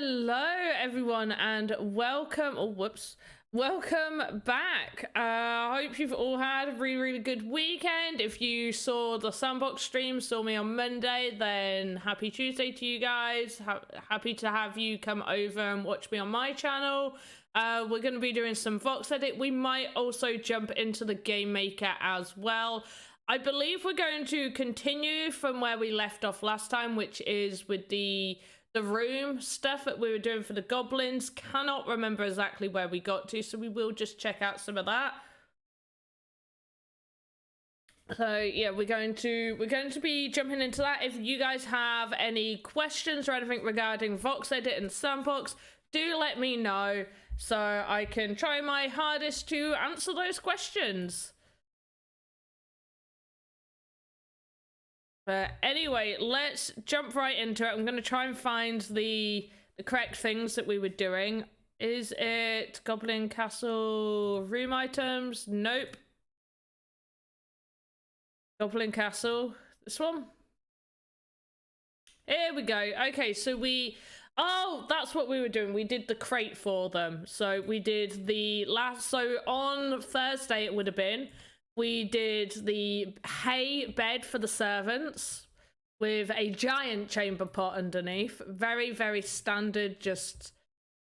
Hello everyone and welcome, welcome back. I hope you've all had a really good weekend. If you saw the Sandbox stream, saw me on Monday, then happy Tuesday to you guys. Happy to have you come over and watch me on my channel. We're going to be doing some Voxedit. We might also jump into the Game Maker as well. I believe we're going to continue from where we left off last time, which is with the room stuff that we were doing for the goblins. Cannot remember exactly where we got to, so we will just check out some of that. So yeah, we're going to be jumping into that. If you guys have any questions or anything regarding Voxedit and Sandbox, do let me know so I can try my hardest to answer those questions. But anyway, let's jump right into it. I'm going to try and find the correct things that we were doing. Is it Goblin Castle room items? Nope. Goblin Castle. This one? Here we go. Okay, so oh, that's what we were doing. We did the crate for them. So we did so on Thursday it would have been, we did the hay bed for the servants with a giant chamber pot underneath. Very standard, just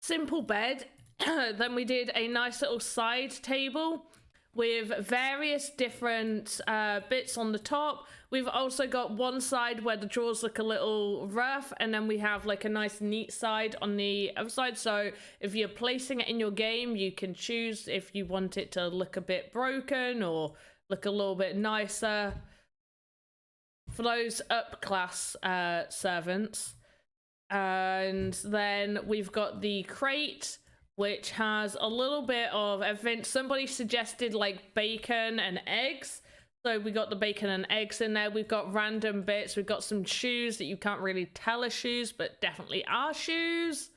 simple bed. Then we did a nice little side table with various different bits on the top. We've also got one side where the drawers look a little rough, and then we have like a nice neat side on the other side. So if you're placing it in your game, you can choose if you want it to look a bit broken or look a little bit nicer for those up class servants. And then we've got the crate, which has a little bit of everything. Somebody suggested like bacon and eggs, so we got the bacon and eggs in there. We've got random bits. We've got some shoes that you can't really tell are shoes, but definitely are shoes.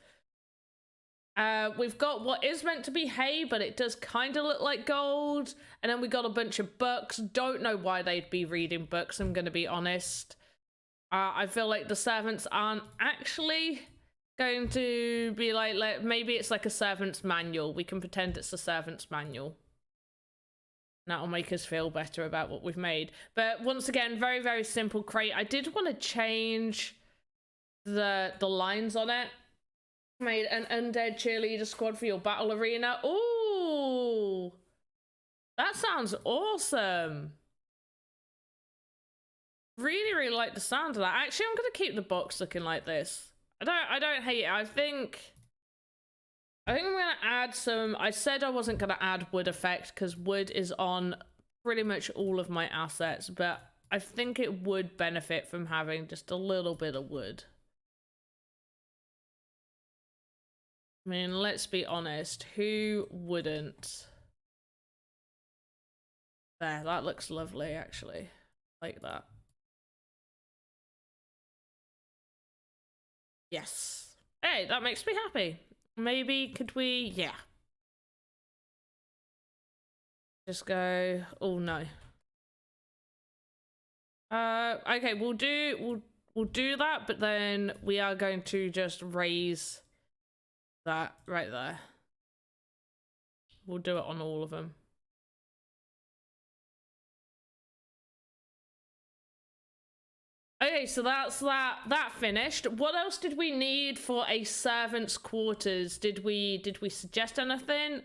We've got what is meant to be hay, but it does kind of look like gold. And then we got a bunch of books. Don't know why they'd be reading books, I'm going to be honest. I feel like the servants aren't actually going to be like maybe it's like a servant's manual. We can pretend it's a servant's manual. That'll make us feel better about what we've made. But once again, very simple crate. I did want to change the lines on it. Made an undead cheerleader squad for your battle arena. Ooh, that sounds awesome. Really like the sound of that. Actually, I'm gonna keep the box looking like this. I don't hate it. I think I'm gonna add some. I said I wasn't gonna add wood effect because wood is on pretty much all of my assets, but I think it would benefit from having just a little bit of wood. I mean, let's be honest, who wouldn't? There, that looks lovely, actually. Like that. Yes. Hey, that makes me happy. Maybe could we, yeah. Just go, oh no. Okay, we'll do that, but then we are going to just raise that right there. We'll do it on all of them. Okay, so that's that finished. What else did we need for a servant's quarters? Did we suggest anything?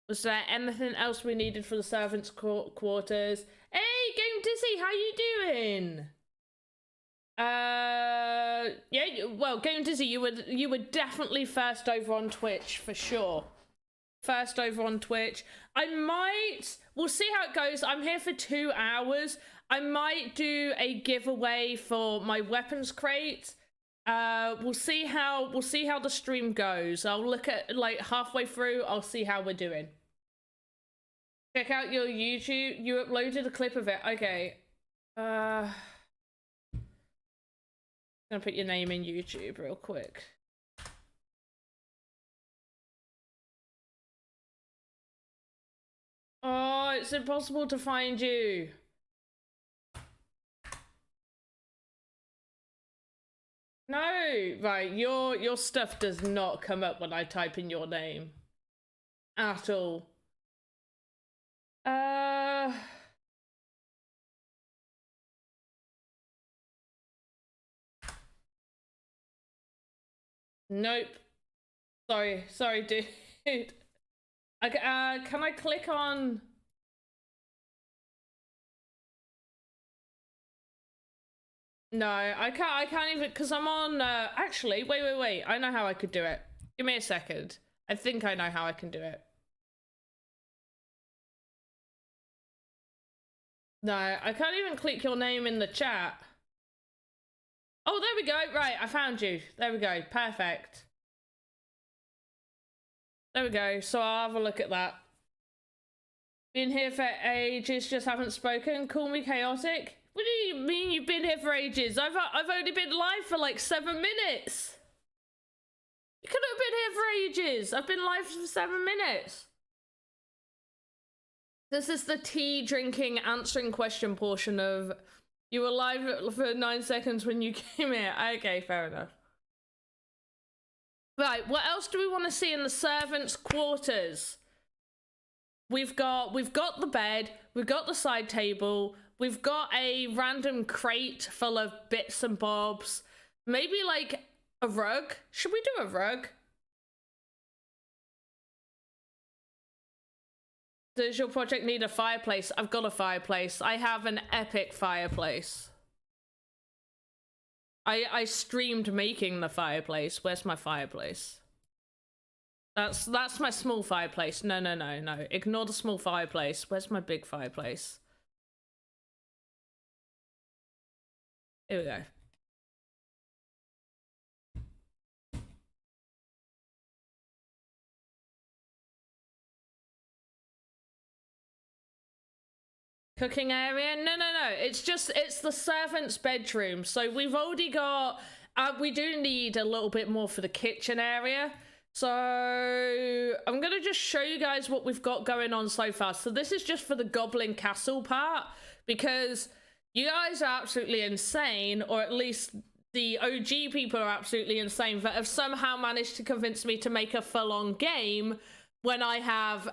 Was there anything else we needed for the servants' quarters? Hey, Game Dizzy, how you doing? Yeah, well, Game Dizzy, you were definitely first over on Twitch for sure. First over on Twitch. We'll see how it goes. I'm here for 2 hours. I might do a giveaway for my weapons crate. We'll see how the stream goes. I'll look at like halfway through. I'll see how we're doing. Check out your YouTube. You uploaded a clip of it. Okay. Gonna put your name in YouTube real quick. Oh, it's impossible to find you. No, right, your stuff does not come up when I type in your name. At all. Nope. Sorry, dude. Can I click on... No, I can't even, because I'm on, actually, wait. I know how I could do it. Give me a second. I think I know how I can do it. No, I can't even click your name in the chat. Oh, there we go. Right, I found you. There we go. Perfect. There we go. So I'll have a look at that. Been here for ages, just haven't spoken. Call me chaotic. What do you mean you've been here for ages? I've only been live for like 7 minutes. You could have been here for ages. I've been live for 7 minutes. This is the tea drinking answering question portion of you were live for 9 seconds when you came here. Okay, fair enough. Right, what else do we want to see in the servants' quarters? We've got the bed, we've got the side table, we've got a random crate full of bits and bobs. Maybe like a rug. Should we do a rug? Does your project need a fireplace? I've got a fireplace. I have an epic fireplace. I streamed making the fireplace. Where's my fireplace? That's my small fireplace. No. Ignore the small fireplace. Where's my big fireplace? Here we go. Cooking area? No. It's the servant's bedroom. So we've already got, we do need a little bit more for the kitchen area. So I'm going to just show you guys what we've got going on so far. So this is just for the Goblin Castle part, because you guys are absolutely insane, or at least the OG people are absolutely insane that have somehow managed to convince me to make a full-on game when I have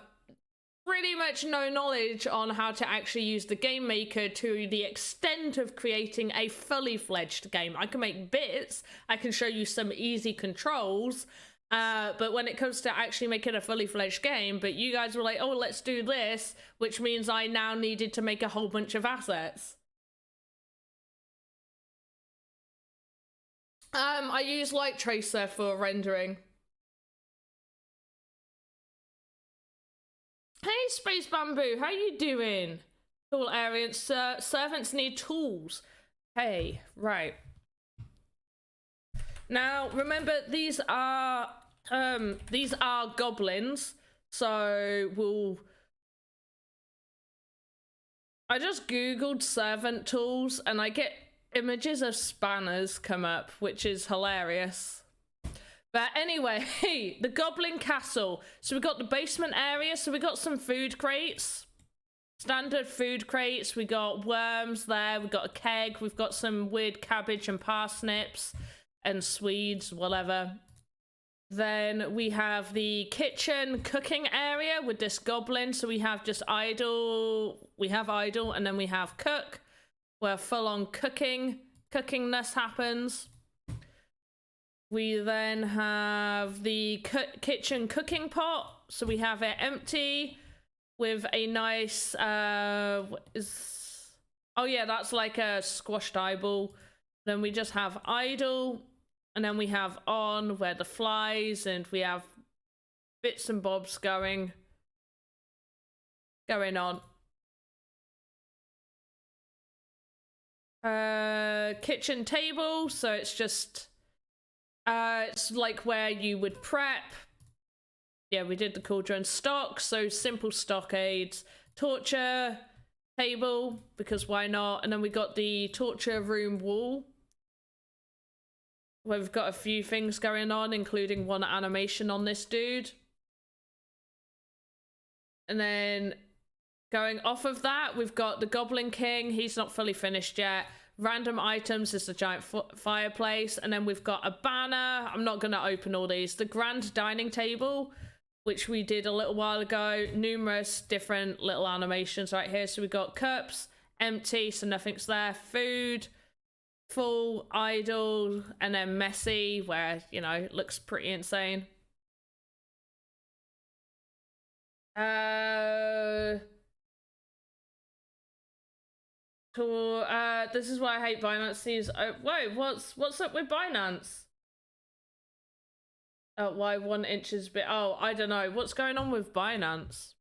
pretty much no knowledge on how to actually use the game maker to the extent of creating a fully fledged game. I can make bits, I can show you some easy controls, but when it comes to actually making a fully fledged game, but you guys were like, oh, let's do this, which means I now needed to make a whole bunch of assets. I use Light Tracer for rendering. Hey, Space Bamboo, how you doing? Tool area, servants need tools. Hey, right. Now, remember, these are goblins, so I just googled servant tools and I get images of spanners come up, which is hilarious. But anyway, the Goblin Castle. So we got the basement area, so we got some food crates. Standard food crates, we got worms there, we got a keg, we've got some weird cabbage and parsnips and Swedes, whatever. Then we have the kitchen cooking area with this goblin. So we have just idle, and then we have cook, where full-on cookingness happens. We then have the kitchen cooking pot. So we have it empty with a nice, oh yeah, that's like a squashed eyeball. Then we just have idle, and then we have on where the flies, and we have bits and bobs going on. Kitchen table, so it's just it's like where you would prep. Yeah, we did the cauldron. Stock, so simple stock aids. Torture table, because why not? And then we got the torture room wall, where we've got a few things going on, including one animation on this dude. And then going off of that, we've got the Goblin King. He's not fully finished yet. Random items is the giant fireplace. And then we've got a banner. I'm not going to open all these. The grand dining table, which we did a little while ago. Numerous different little animations right here. So we've got cups, empty, so nothing's there. Food, full, idle, and then messy, where, you know, it looks pretty insane. This is why I hate Binance sees. Oh, whoa, what's up with Binance? Why 1 inch is a bit? Oh, I don't know. What's going on with Binance?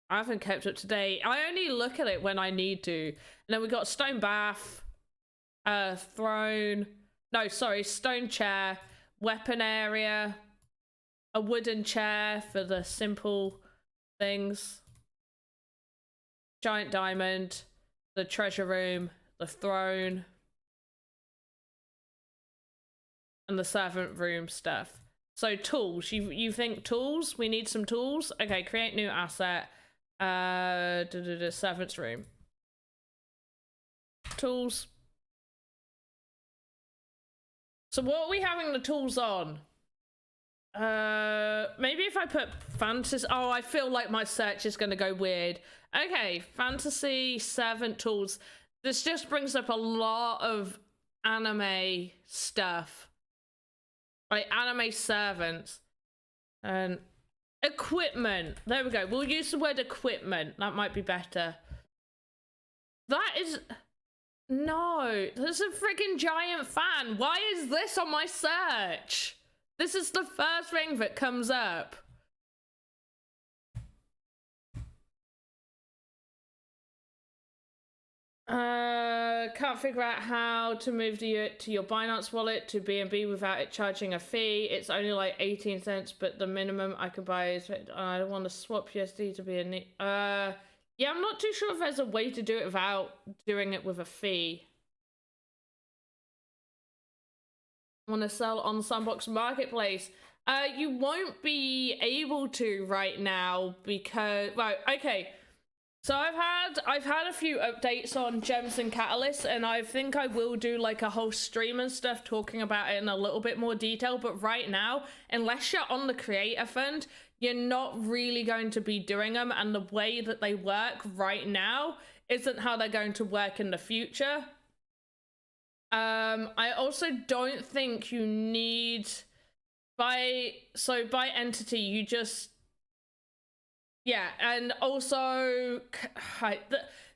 I haven't kept up to date. I only look at it when I need to. And then we got stone bath, throne. No, sorry, stone chair, weapon area, a wooden chair for the simple things, giant diamond, the treasure room, the throne, and the servant room stuff. So tools, you think tools? We need some tools. Okay, create new asset. Servant's room. Tools. So what are we having the tools on? Maybe if I put fantasy. Oh, I feel like my search is going to go weird. Okay, fantasy servant tools. This just brings up a lot of anime stuff, like anime servants and equipment. There we go. We'll use the word equipment. That might be better. That is... No, there's a freaking giant fan. Why is this on my search? This is the first thing that comes up. Can't figure out how to move to your Binance wallet to BNB without it charging a fee. It's only like 18 cents, but the minimum I can buy is... I don't want to swap USD to be a... Yeah, I'm not too sure if there's a way to do it without doing it with a fee. I want to sell on Sandbox Marketplace. You won't be able to right now because... Right, okay. So I've had a few updates on gems and catalysts, and I think I will do like a whole stream and stuff talking about it in a little bit more detail. But right now, unless you're on the creator fund, you're not really going to be doing them, and the way that they work right now isn't how they're going to work in the future. I also don't think you need by entity, you just... Yeah, and also,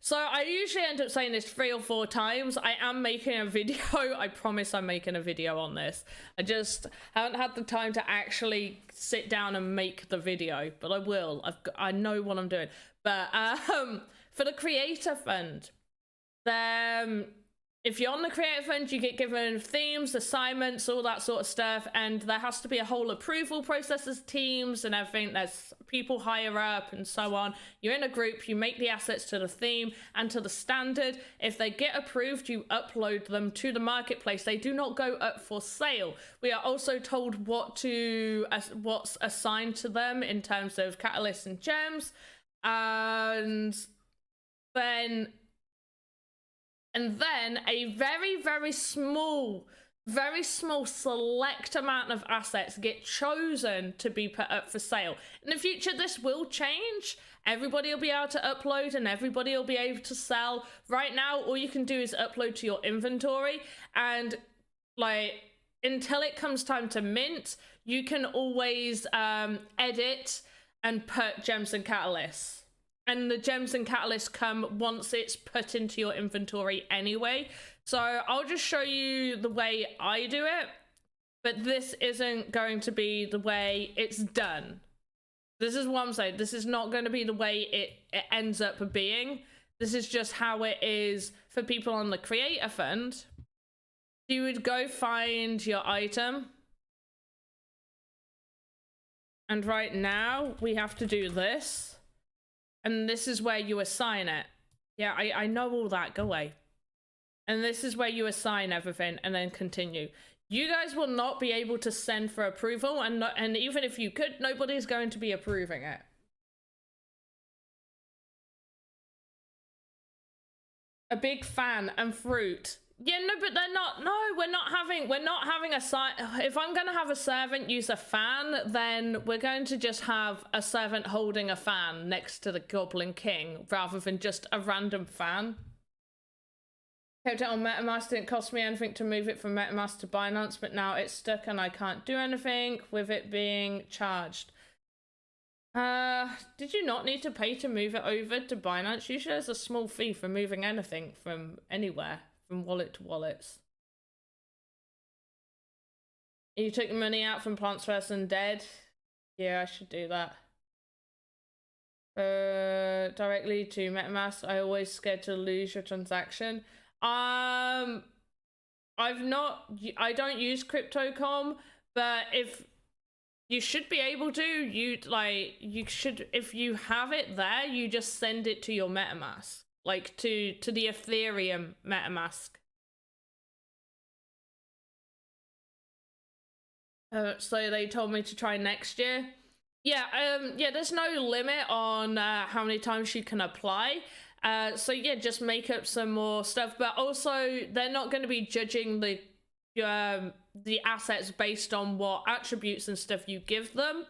so I usually end up saying this 3 or 4 times. I am making a video. I promise I'm making a video on this. I just haven't had the time to actually sit down and make the video, but I will. I know what I'm doing. But for the creator fund, if you're on the creator fund, you get given themes, assignments, all that sort of stuff, and there has to be a whole approval process as teams and everything. There's people higher up and so on. You're in a group, you make the assets to the theme and to the standard. If they get approved, you upload them to the marketplace. They do not go up for sale. We are also told what's assigned to them in terms of catalysts and gems, and then a very, very small select amount of assets get chosen to be put up for sale. In the future, this will change. Everybody will be able to upload and everybody will be able to sell. Right now, all you can do is upload to your inventory, and like until it comes time to mint, you can always edit and put gems and catalysts. And the gems and catalysts come once it's put into your inventory anyway. So I'll just show you the way I do it, but this isn't going to be the way it's done. This is what I'm saying. This is not going to be the way it ends up being. This is just how it is for people on the creator fund. You would go find your item. And right now we have to do this. And this is where you assign it. Yeah, I know all that. Go away. And this is where you assign everything and then continue. You guys will not be able to send for approval, and even if you could, nobody's going to be approving it. A big fan and fruit. Yeah, no, but they're not. No, we're not having a if I'm gonna have a servant use a fan, then we're going to just have a servant holding a fan next to the Goblin King rather than just a random fan. Kept it on MetaMask, didn't cost me anything to move it from MetaMask to Binance, but now it's stuck and I can't do anything with it being charged. Did you not need to pay to move it over to Binance? Usually there's a small fee for moving anything from anywhere, from wallet to wallets. You took money out from Plants vs. Undead? Yeah, I should do that. Directly to MetaMask. I always scared to lose your transaction. I don't use Crypto.com, but if you should be able to, you should, if you have it there, you just send it to your MetaMask, like to the Ethereum MetaMask. So they told me to try next year. Yeah, yeah, there's no limit on how many times you can apply. So yeah, just make up some more stuff, but also they're not going to be judging the assets based on what attributes and stuff you give them.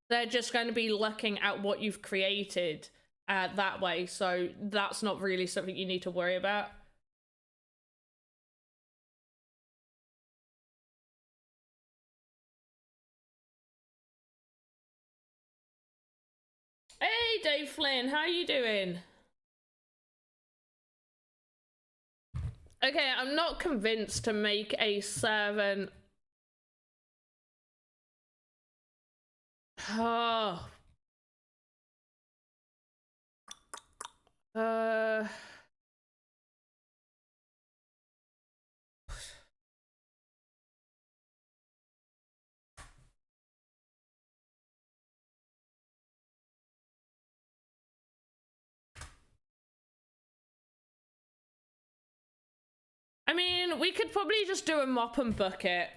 They're just going to be looking at what you've created that way. So that's not really something you need to worry about. Hey, Dave Flynn, how are you doing? Okay, I'm not convinced to make a servant. Oh. I mean, we could probably just do a mop and bucket.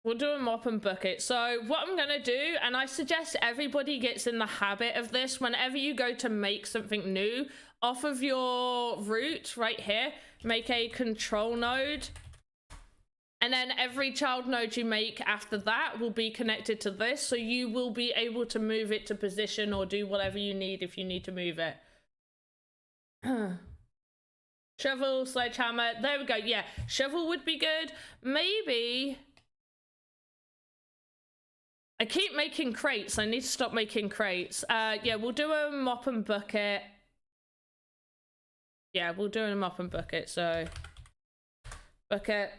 We'll do a mop and bucket. So what I'm gonna do, and I suggest everybody gets in the habit of this, whenever you go to make something new, off of your root right here, make a control node. And then every child node you make after that will be connected to this. So you will be able to move it to position or do whatever you need if you need to move it. Shovel, sledgehammer, there we go. Yeah, shovel would be good. Maybe I keep making crates. I need to stop making crates. Yeah, we'll do a mop and bucket. Yeah, we'll do a mop and bucket. So bucket.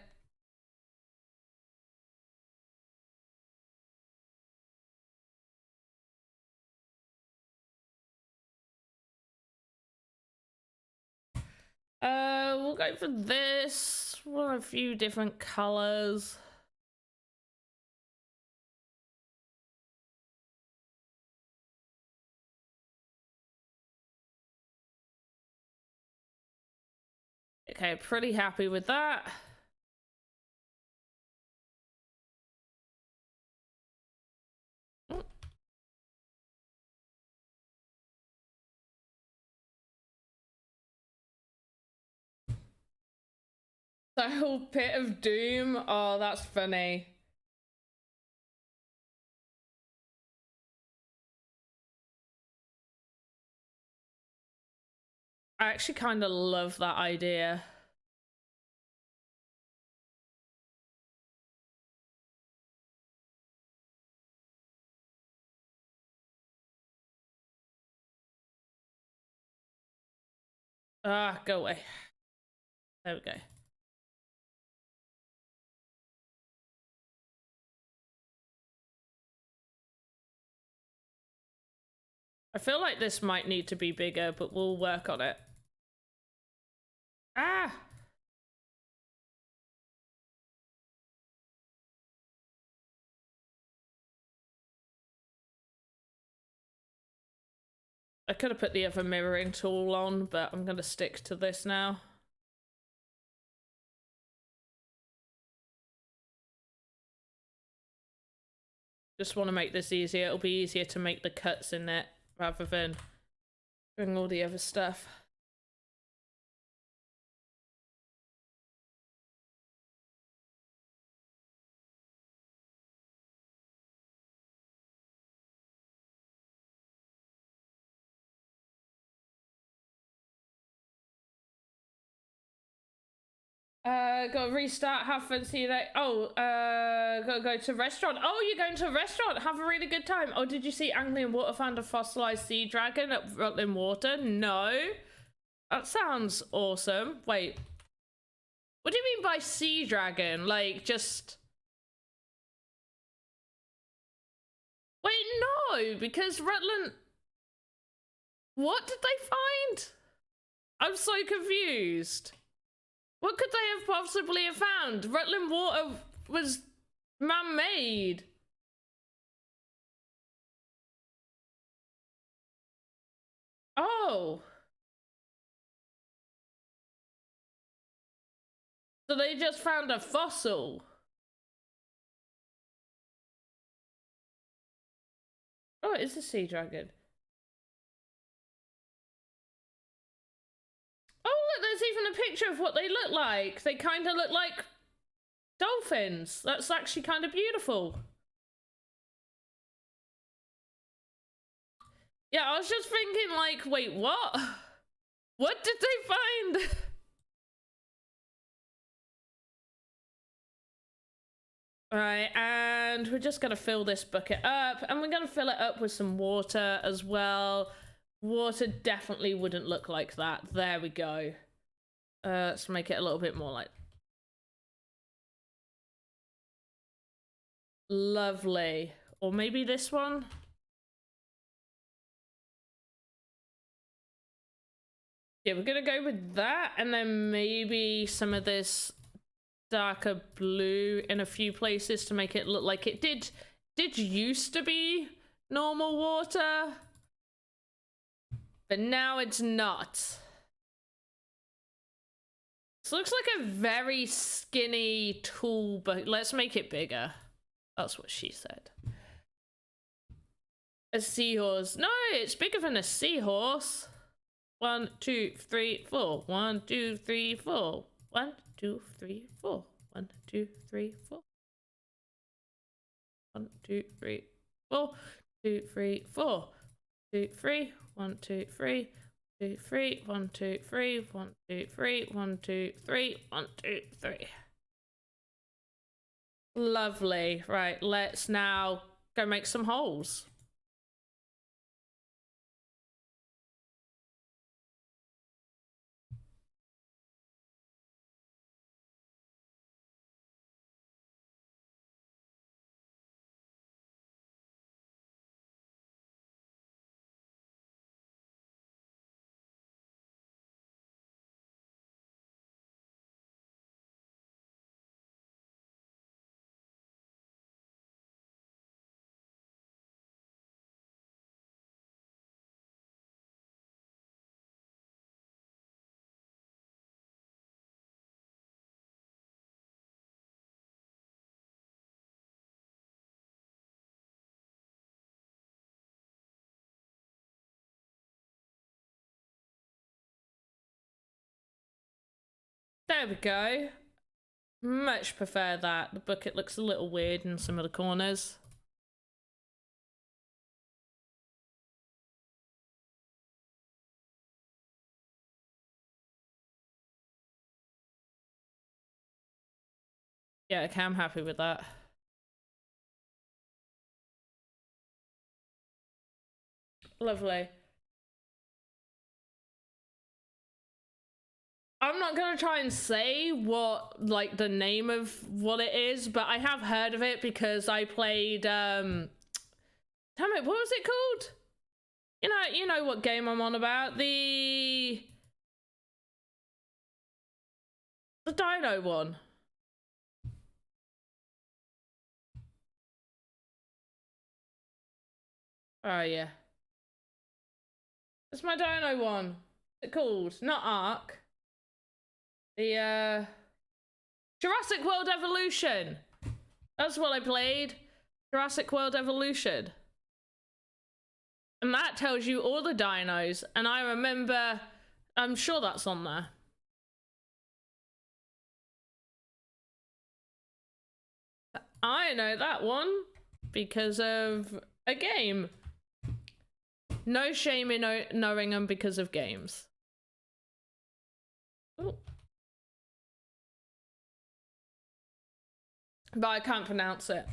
We'll go for this. We'll have a few different colors. Okay, pretty happy with that. The whole pit of doom. Oh, that's funny. I actually kind of love that idea. Ah, go away. There we go. I feel like this might need to be bigger, but we'll work on it. Ah! I could have put the other mirroring tool on, but I'm going to stick to this now. Just want to make this easier. It'll be easier to make the cuts in it rather than Doing all the other stuff. Gotta restart, have fun, see you later. Oh, gotta go to a restaurant. Oh, you're going to a restaurant, have a really good time. Oh, did you see Anglian Water found a fossilized sea dragon at Rutland Water? No. That sounds awesome. Wait. What do you mean by sea dragon? Like, just... Wait, no, because Rutland... What did they find? I'm so confused. What could they have possibly have found? Rutland Water was man-made. Oh. So they just found a fossil. Oh, it is a sea dragon. Oh, look, there's even a picture of what they look like. They kind of look like dolphins. That's actually kind of beautiful. Yeah, I was just thinking, like, wait, what? What did they find? Alright, and we're just gonna fill this bucket up, and we're gonna fill it up with some water as well. Water definitely wouldn't look like that. There we go. Let's make it a little bit more like... Lovely. Or maybe this one? Yeah, we're gonna go with that, and then maybe some of this darker blue in a few places to make it look like it did used to be normal water, but now it's not. This looks like a very skinny tool, but let's make it bigger. That's what she said. A seahorse. No, it's bigger than a seahorse. 1, 2, 3, 4. 1, 2, 3, 4. 1, 2, 3, 4. 1, 2, 3, 4. 1, 2, 3, 4. 2, 3, 4. 2, 3. 1, 2, 3. 2, 3. 1, 2, 3. 1, 2, 3. 1, 2, 3. 1, 2, 3. Lovely. Right, let's now go make some holes. There we go. Much prefer that. The bucket looks a little weird in some of the corners. Yeah, okay, I'm happy with that. Lovely. I'm not gonna try and say what, like, the name of what it is, but I have heard of it because I played, damn it, what was it called? You know what game I'm on about. The dino one. Oh, yeah. It's my dino one. What's it called? Not Ark. The, Jurassic World Evolution. That's what I played. Jurassic World Evolution. And that tells you all the dinos. And I remember, I'm sure that's on there. I know that one because of a game. No shame in knowing them because of games. Ooh. But I can't pronounce it.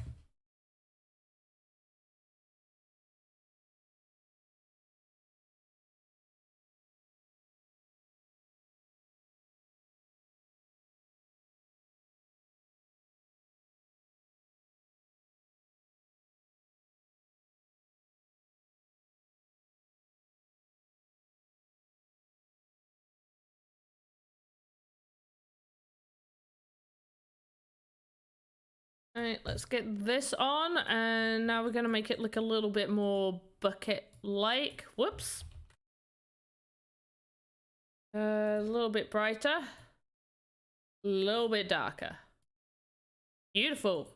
Alright, let's get this on, and now we're gonna make it look a little bit more bucket-like. Whoops. A little bit brighter. A little bit darker. Beautiful.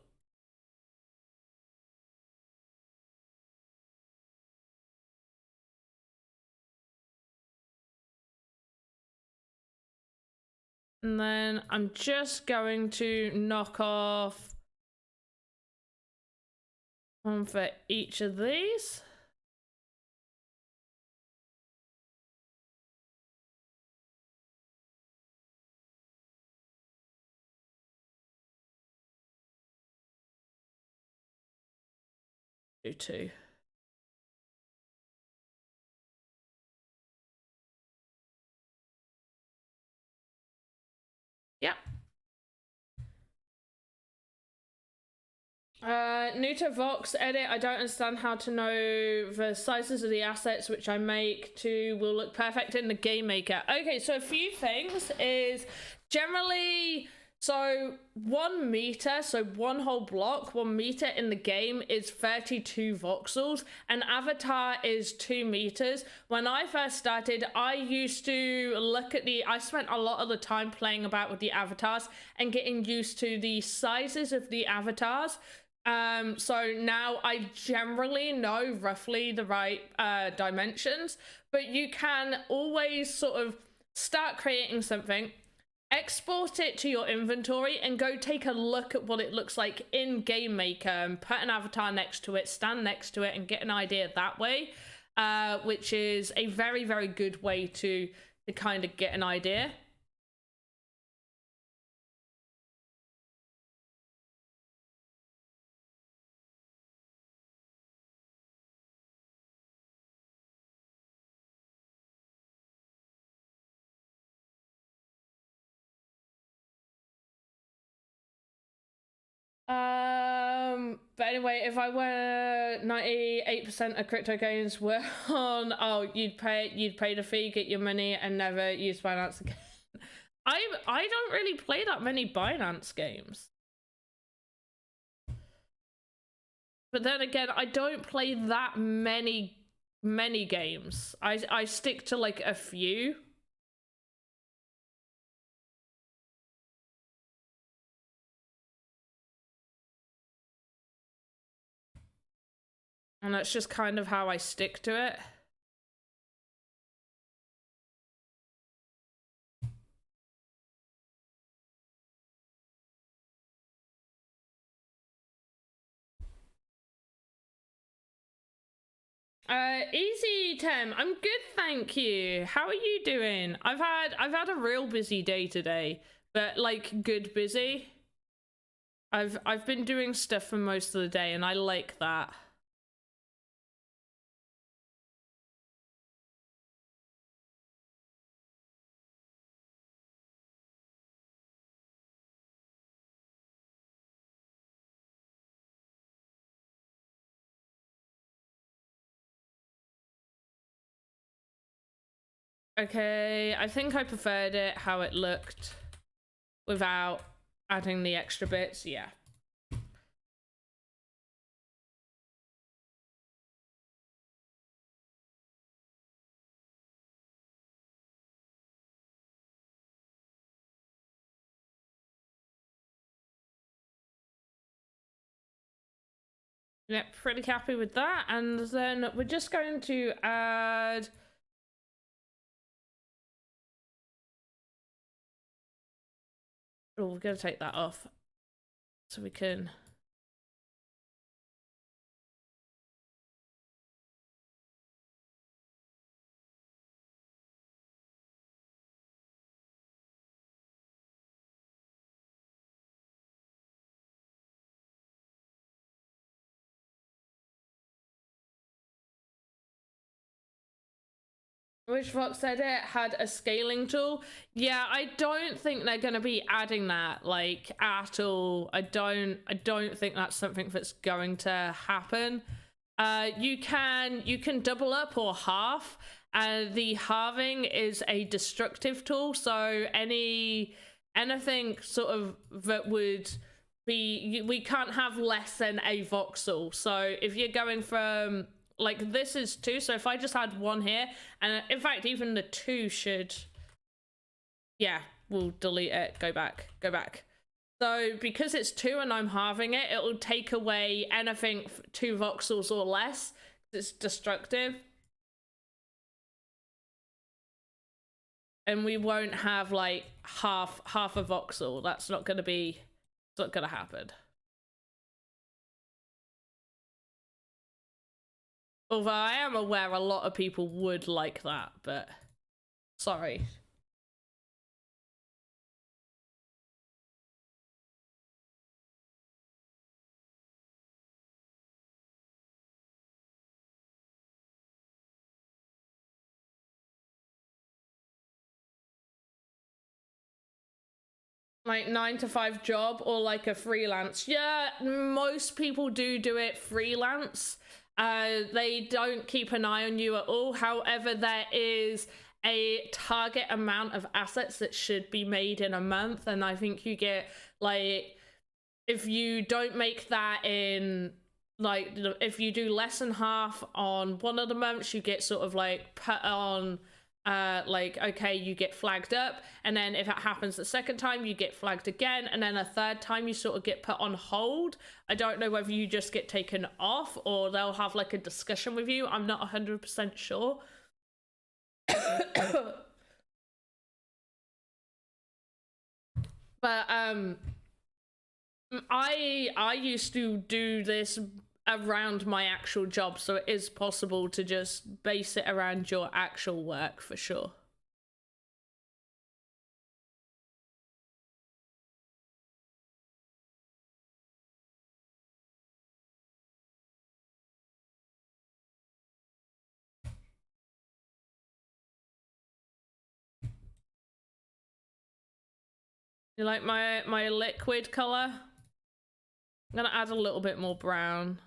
And then I'm just going to knock off one for each of these. Do two. Yeah. New to Voxedit, I don't understand how to know the sizes of the assets which I make to will look perfect in the game maker. Okay, so a few things is generally, so 1 meter, so one whole block, 1 meter in the game is 32 voxels, and avatar is 2 meters. When I first started, I used to look at I spent a lot of the time playing about with the avatars and getting used to the sizes of the avatars. So now I generally know roughly the right dimensions, but you can always sort of start creating something, export it to your inventory, and go take a look at what it looks like in Game Maker and put an avatar next to it, stand next to it, and get an idea that way, which is a very, very good way to kind of get an idea. But anyway, if I were 98% of crypto games were on, oh, you'd pay the fee, get your money, and never use Binance again. I don't really play that many Binance games. But then again, I don't play that many games. I stick to like a few. And that's just kind of how I stick to it. Easy Tem, I'm good, thank you. How are you doing? I've had a real busy day today, but like good busy. I've been doing stuff for most of the day, and I like that. Okay, I think I preferred it how it looked without adding the extra bits. Yeah. Yeah, pretty happy with that. And then we're just going to add... Oh, we're going to take that off so we can... Which Voxedit had a scaling tool. Yeah, I don't think they're going to be adding that like at all. I don't think that's something that's going to happen. You can double up or halve. The halving is a destructive tool, so anything sort of that would be, we can't have less than a voxel. So if you're going from, like, this is 2, so if I just had 1 here, and in fact even the 2 should, yeah, we'll delete it, go back. So because it's 2 and I'm halving it, it'll take away anything 2 voxels or less. It's destructive. And we won't have like half a voxel. That's not gonna be, it's not gonna happen. Although I am aware a lot of people would like that, but sorry. Like 9-to-5 job or like a freelance. Yeah, most people do it freelance. They don't keep an eye on you at all. However, there is a target amount of assets that should be made in a month, and I think you get, like, if you don't make that in, like, if you do less than half on one of the months, you get sort of like put on like, okay, you get flagged up, and then if it happens the second time, you get flagged again, and then a third time you sort of get put on hold. I don't know whether you just get taken off or they'll have like a discussion with you. I'm not 100% sure. But I used to do this around my actual job, so it is possible to just base it around your actual work for sure. You like my liquid color? I'm gonna add a little bit more brown.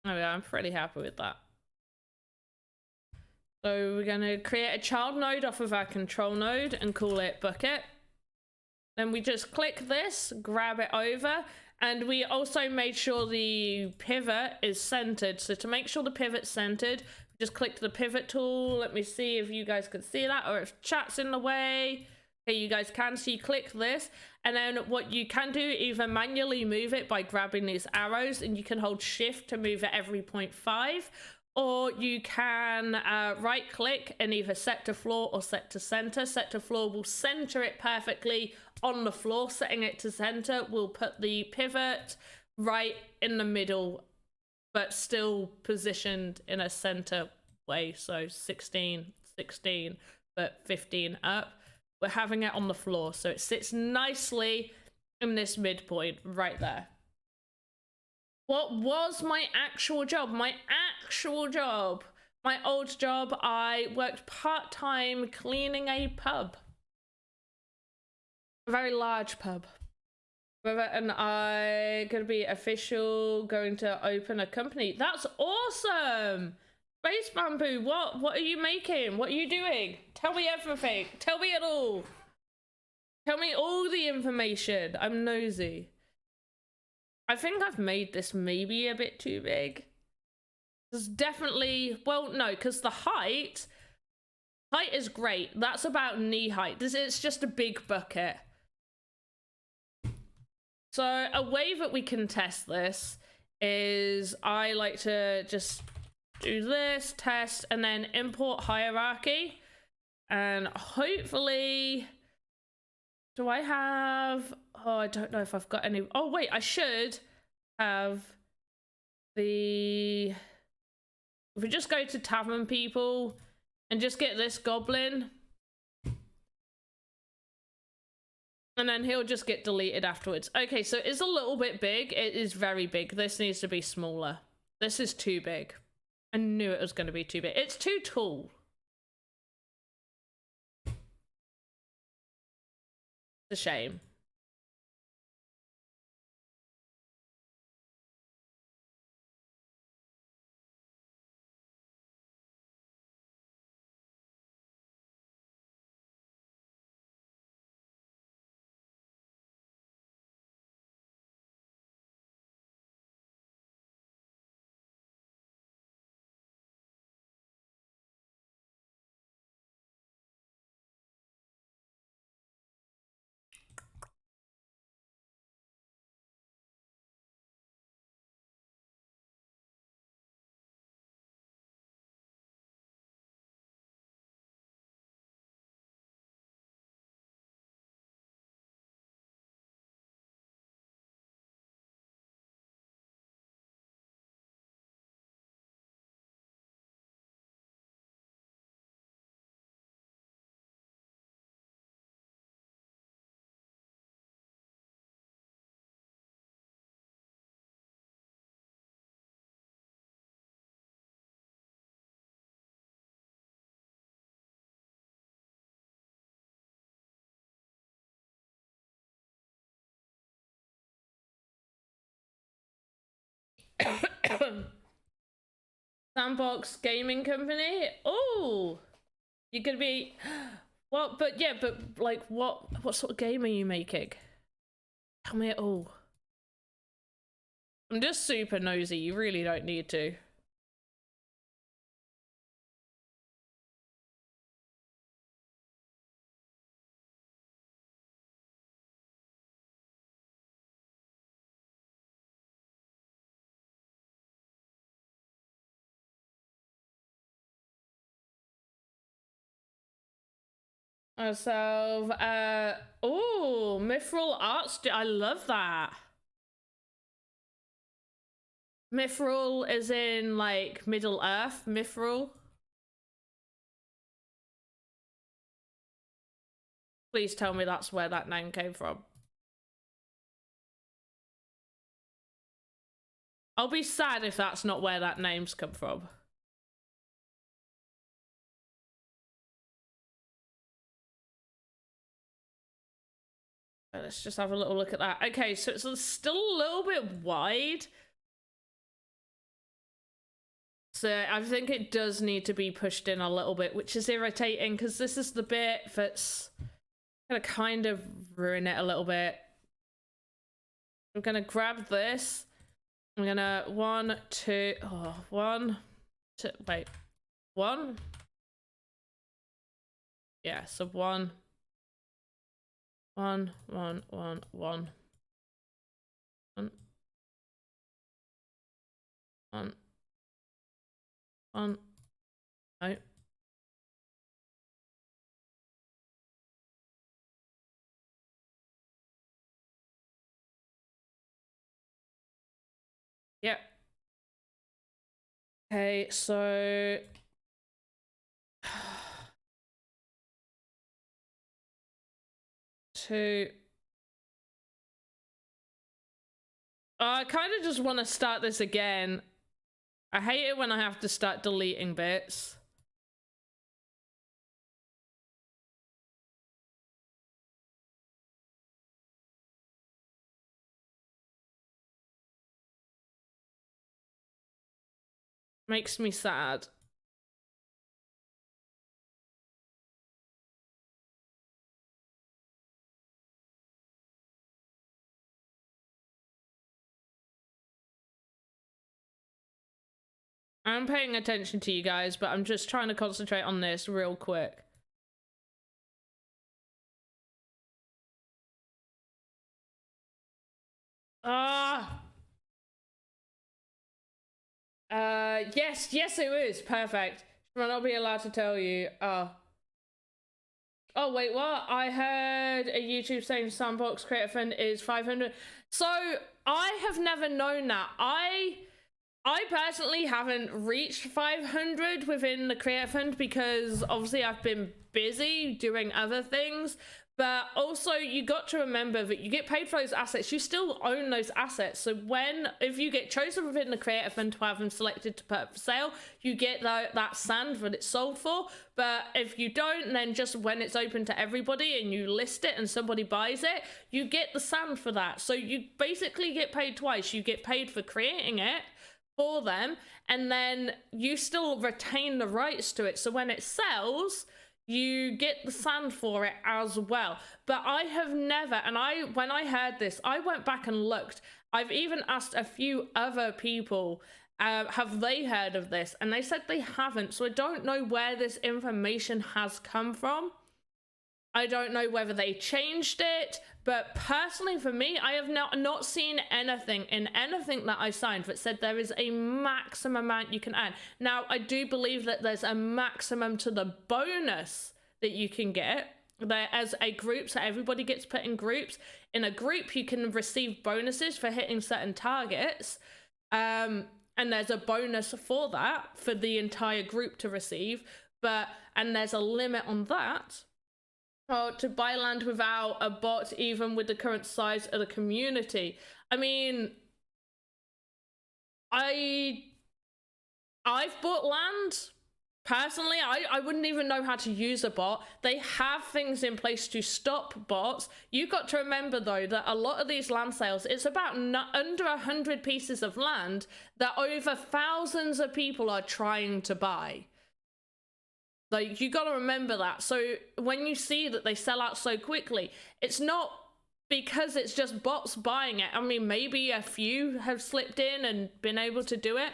Oh yeah, I'm pretty happy with that. So we're gonna create a child node off of our control node and call it bucket. Then we just click this, grab it over, and we also made sure the pivot is centered. So to make sure the pivot's centered, just click the pivot tool. Let me see if you guys can see that, or if chat's in the way. Okay, you guys can. So you click this, and then what you can do, either manually move it by grabbing these arrows, and you can hold shift to move it every 0.5, or you can right click and either set to floor or set to center. Set to floor will center it perfectly on the floor. Setting it to center will put the pivot right in the middle, but still positioned in a center way. So 16, 16, but 15 up. We're having it on the floor, so it sits nicely in this midpoint right there. What was my actual job? My old job, I worked part-time cleaning a pub. A very large pub. And I gonna be official, going to open a company. That's awesome! Space Bamboo, what are you making? What are you doing? Tell me everything. Tell me it all. Tell me all the information. I'm nosy. I think I've made this maybe a bit too big. There's definitely, well, no, because the height is great. That's about knee height. It's just a big bucket. So a way that we can test this is I like to just do this, test, and then import hierarchy. And hopefully, do I have, oh, I don't know if I've got any, oh wait, I should have the, if we just go to tavern people and just get this goblin, and then he'll just get deleted afterwards. Okay, so it's a little bit big. It is very big. This needs to be smaller. This is too big. I knew it was going to be too big. It's too tall. It's a shame. Sandbox Gaming Company. Oh, you're gonna be what? But yeah, but like, what sort of game are you making? Tell me it all. I'm just super nosy. You really don't need to. Myself, oh, Mithril Arts. I love that. Mithril is in like Middle Earth. Mithril. Please tell me that's where that name came from. I'll be sad if that's not where that name's come from. Let's just have a little look at that. Okay, so it's still a little bit wide. So I think it does need to be pushed in a little bit, which is irritating because this is the bit that's gonna kind of ruin it a little bit. I'm gonna grab this. I'm gonna one, two, wait, one. Yeah, so one. One. No. Yep. Okay, so two. I kind of just want to start this again. I hate it when I have to start deleting bits. Makes me sad. I'm paying attention to you guys, but I'm just trying to concentrate on this real quick. Yes, it is. Perfect. Should I be allowed to tell you? Oh, wait, what? I heard a YouTube saying Sandbox Creator Fund is 500. So, I have never known that. I personally haven't reached 500 within the Creator Fund because obviously I've been busy doing other things. But also, you got to remember that you get paid for those assets. You still own those assets. So if you get chosen within the Creator Fund to have them selected to put up for sale, you get that sand that it's sold for. But if you don't, then just when it's open to everybody and you list it and somebody buys it, you get the sand for that. So you basically get paid twice. You get paid for creating it for them, and then you still retain the rights to it. So when it sells, you get the sand for it as well. But I have never, and when I heard this, I went back and looked. I've even asked a few other people, have they heard of this? And they said they haven't. So I don't know where this information has come from. I don't know whether they changed it, but personally for me, I have not seen anything in anything that I signed that said there is a maximum amount you can earn. Now, I do believe that there's a maximum to the bonus that you can get. There as a group, so everybody gets put in groups. In a group, you can receive bonuses for hitting certain targets. And there's a bonus for that, for the entire group to receive. And there's a limit on that. Oh, to buy land without a bot, even with the current size of the community. I mean, I've bought land. Personally, I wouldn't even know how to use a bot. They have things in place to stop bots. You've got to remember, though, that a lot of these land sales, it's about under 100 pieces of land that over thousands of people are trying to buy. Like, you gotta remember that. So when you see that they sell out so quickly, it's not because it's just bots buying it. I mean, maybe a few have slipped in and been able to do it,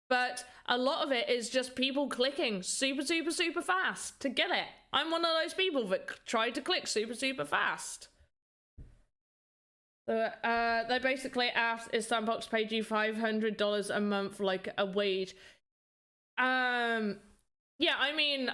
but a lot of it is just people clicking super fast to get it. I'm one of those people that tried to click super fast. So, they basically asked, is Sandbox paid you $500 a month like a wage? Yeah, I mean,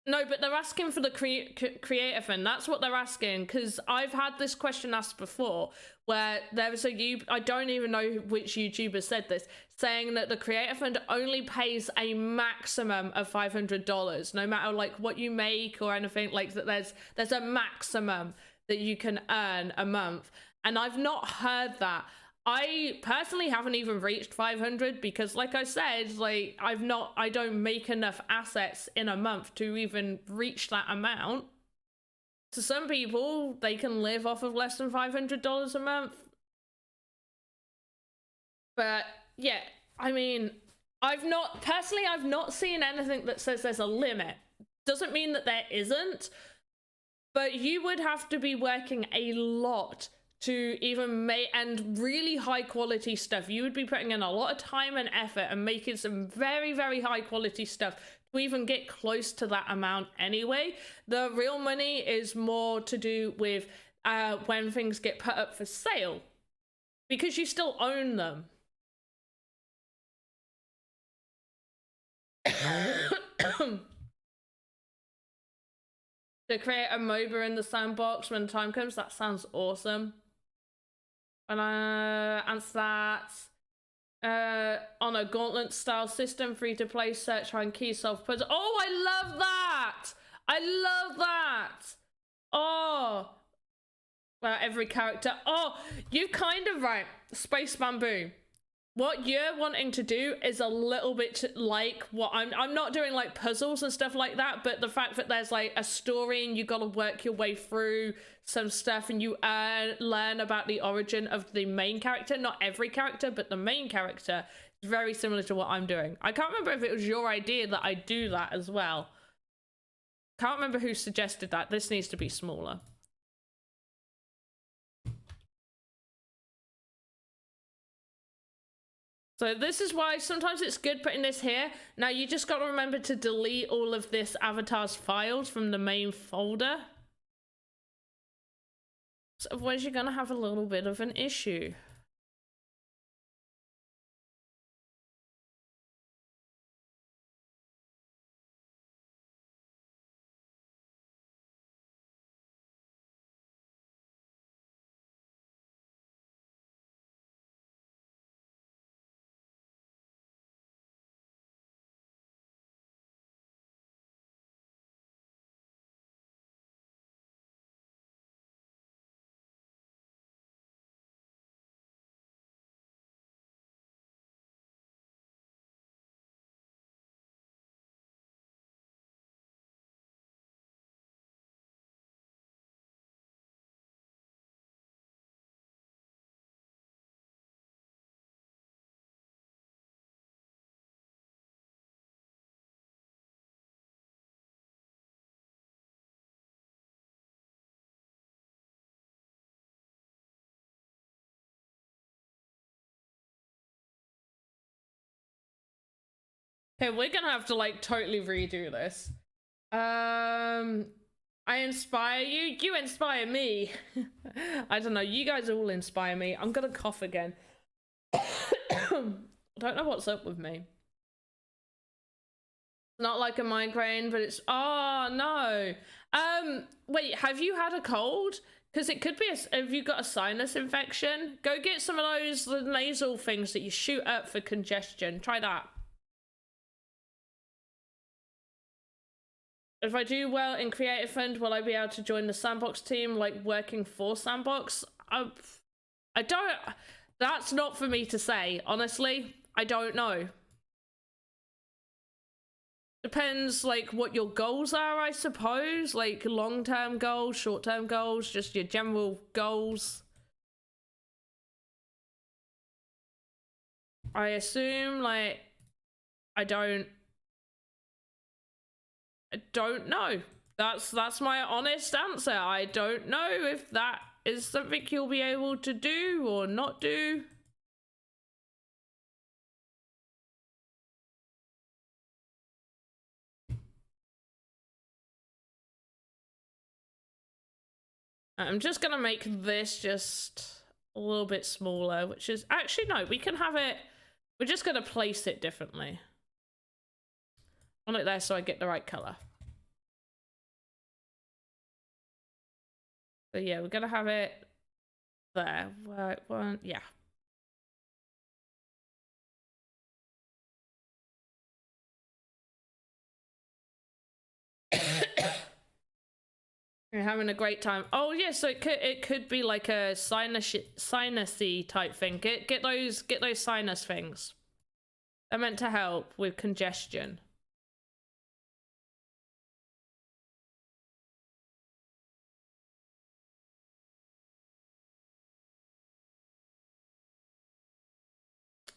no, but they're asking for the creator fund. That's what they're asking, because I've had this question asked before, where there was I don't even know which YouTuber said this, saying that the creator fund only pays a maximum of $500, no matter like what you make or anything, like that. There's a maximum that you can earn a month, and I've not heard that. I personally haven't even reached 500 because, like I said, like I don't make enough assets in a month to even reach that amount. So some people, they can live off of less than $500 a month. But yeah, I mean, I've not seen anything that says there's a limit. Doesn't mean that there isn't, but you would have to be working a lot to even make, and really high quality stuff. You would be putting in a lot of time and effort and making some very high quality stuff to even get close to that amount anyway. The real money is more to do with when things get put up for sale, because you still own them. To create a MOBA in the sandbox when the time comes, that sounds awesome. And answer that on a gauntlet style system, free to play, search, find key, solve puzzle. Oh, I love that! I love that! Oh, well, every character. Oh, you kind of right, Space Bamboo. What you're wanting to do is a little bit like what I'm not doing, like puzzles and stuff like that, but the fact that there's like a story and you got to work your way through some stuff and you learn about the origin of the main character. Not every character, but the main character. It's very similar to what I'm doing. I can't remember if it was your idea that I do that as well. Can't remember who suggested that. This needs to be smaller. So this is why sometimes it's good putting this here. Now you just got to remember to delete all of this avatar's files from the main folder. So otherwise you're going to have a little bit of an issue. Okay, we're gonna have to like totally redo this. I inspire you, you inspire me. I don't know, you guys all inspire me. I'm gonna cough again. I don't know what's up with me. Not like a migraine, but it's, oh no. Wait, have you had a cold? Because it could be, have you got a sinus infection? Go get some of those the nasal things that you shoot up for congestion. Try that. If I do well in Creative Fund, will I be able to join the Sandbox team, like working for Sandbox? I don't, that's not for me to say, honestly. I don't know. Depends, like, what your goals are, I suppose. Like, long-term goals, short-term goals, just your general goals. I assume, like, I don't know. That's my honest answer. I don't know if that is something you'll be able to do or not do. I'm just gonna make this just a little bit smaller, which is actually, no, we can have it, we're just gonna place it differently. On it there so I get the right color. So yeah, we're gonna have it there. Right, one, yeah. You're having a great time. Oh yeah, so it could be like a sinusy type thing. Get those sinus things. They're meant to help with congestion.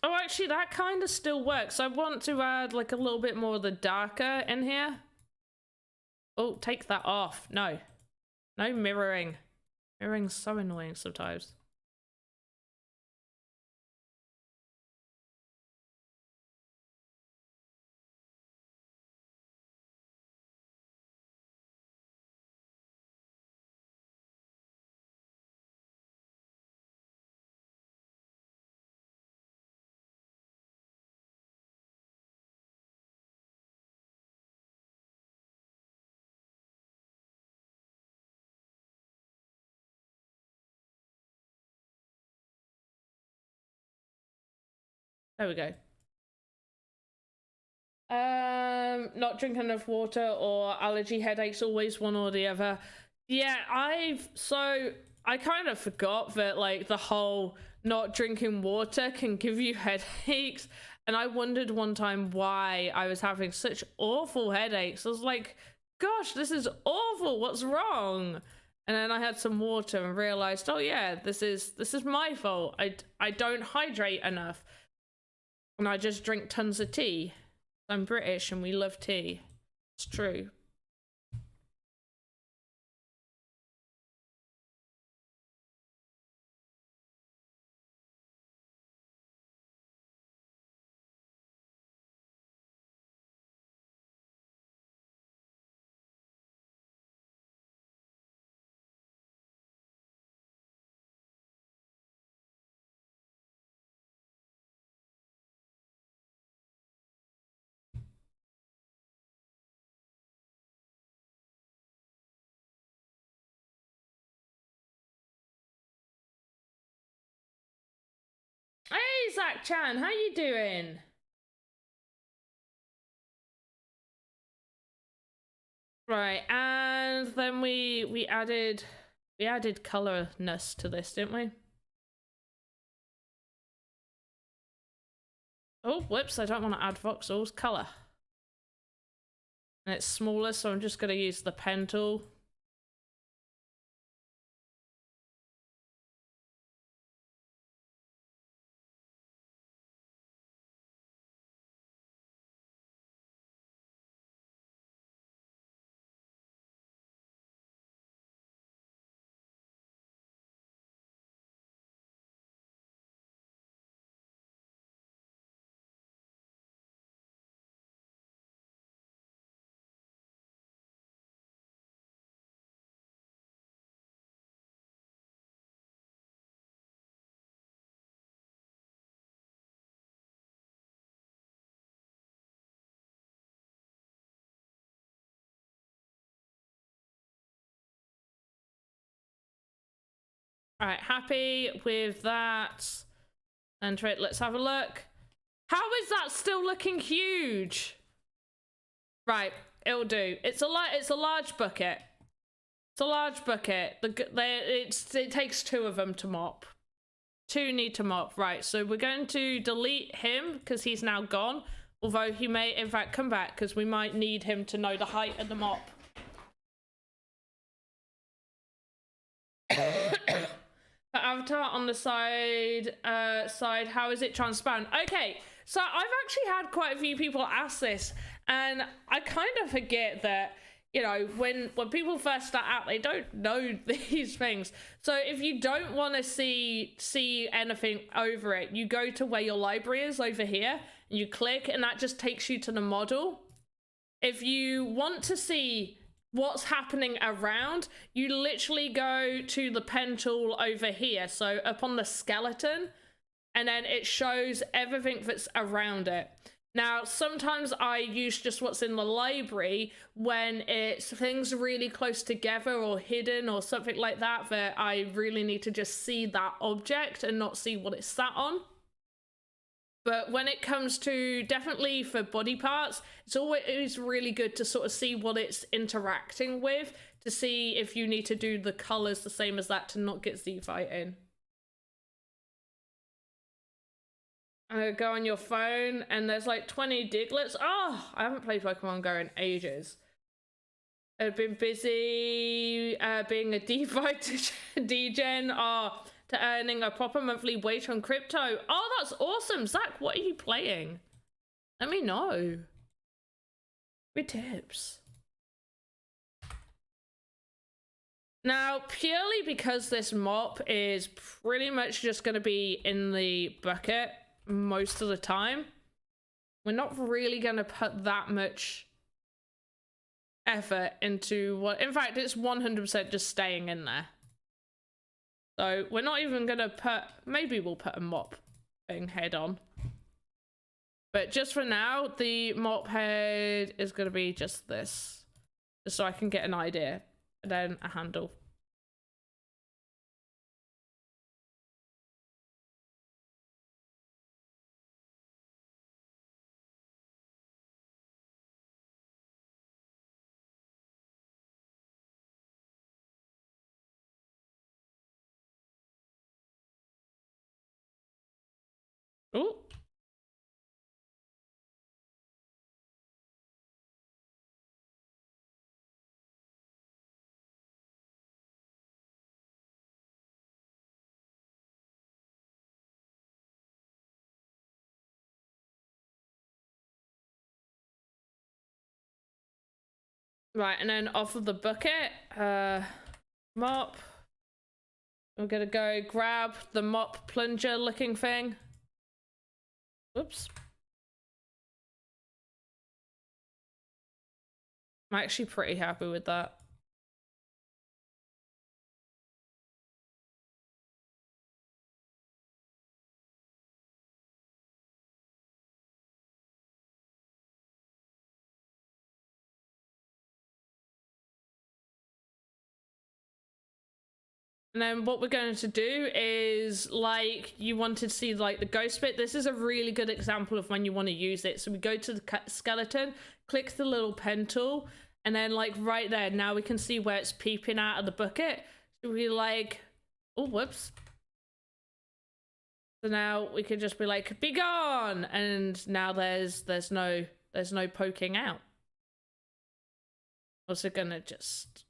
Oh, actually, that kind of still works. I want to add like a little bit more of the darker in here. Oh, take that off. No. No mirroring. Mirroring's so annoying sometimes. There we go. Not drinking enough water or allergy headaches, always one or the other. Yeah, I kind of forgot that like the whole not drinking water can give you headaches. And I wondered one time why I was having such awful headaches. I was like, gosh, this is awful. What's wrong? And then I had some water and realized, oh yeah, this is my fault. I don't hydrate enough. And I just drink tons of tea. I'm British and we love tea. It's true. Hey, Zach Chan, how you doing? Right, and then we added colorness to this, didn't we? Oh, whoops, I don't want to add voxels. Color. And it's smaller, so I'm just going to use the pen tool. All right, happy with that. And let's have a look. How is that still looking huge? Right, it'll do. It's a large bucket. It's a large bucket. It takes 2 of them to mop. 2 need to mop. Right, so we're going to delete him because he's now gone. Although he may, in fact, come back because we might need him to know the height of the mop. The avatar on the side, how is it transparent? Okay, so I've actually had quite a few people ask this, and I kind of forget that, you know, when people first start out, they don't know these things. So if you don't want to see anything over it, you go to where your library is over here, and you click, and that just takes you to the model. If you want to see what's happening around, you literally go to the pen tool over here, so up on the skeleton, and then it shows everything that's around it. Now, sometimes I use just what's in the library when it's things really close together or hidden or something like that, that I really need to just see that object and not see what it's sat on. But when it comes to, definitely for body parts, it's always really good to sort of see what it's interacting with, to see if you need to do the colors the same as that to not get Z-Fight in. Go on your phone and there's like 20 Diglets. Oh, I haven't played Pokemon Go in ages. I've been busy being a DeFi degen. Oh, to earning a proper monthly wage on crypto. Oh, that's awesome. Zach, what are you playing? Let me know. Good tips. Now, purely because this mop is pretty much just going to be in the bucket most of the time, we're not really going to put that much effort into what, in fact, it's 100% just staying in there. So we're not even gonna put, maybe we'll put a mop thing head on. But just for now, the mop head is gonna be just this. Just so I can get an idea. And then a handle. Ooh. Right, and then off of the bucket, mop. We're gonna go grab the mop plunger looking thing. Whoops. I'm actually pretty happy with that. And then what we're going to do is, like, you wanted to see like the ghost bit. This is a really good example of when you want to use it. So we go to the skeleton, click the little pen tool, and then like right there, now we can see where it's peeping out of the bucket. So we like, oh, whoops. So now we can just be like, be gone. And now there's no poking out. Also gonna just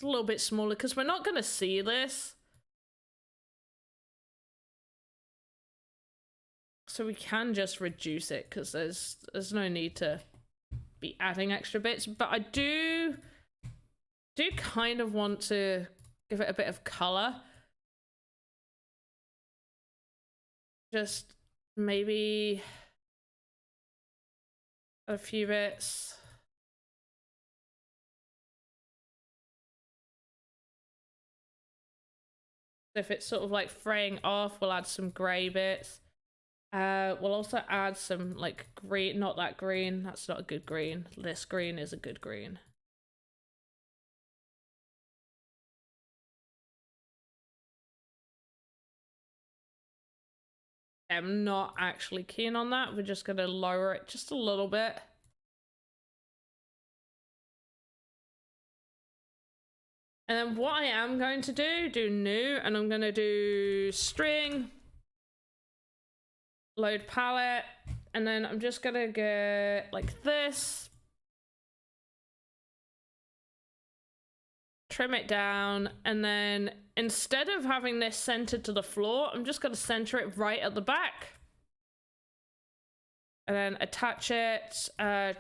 a little bit smaller because we're not gonna see this. So we can just reduce it because there's no need to be adding extra bits. But I do kind of want to give it a bit of color. Just maybe a few bits. If it's sort of like fraying off, we'll add some grey bits. We'll also add some like green, not that green, that's not a good green. This green is a good green. I'm not actually keen on that. We're just gonna lower it just a little bit. And then what I am going to do new, and I'm gonna do string, load palette, and then I'm just gonna get like this, trim it down, and then instead of having this centered to the floor, I'm just gonna center it right at the back. And then attach it,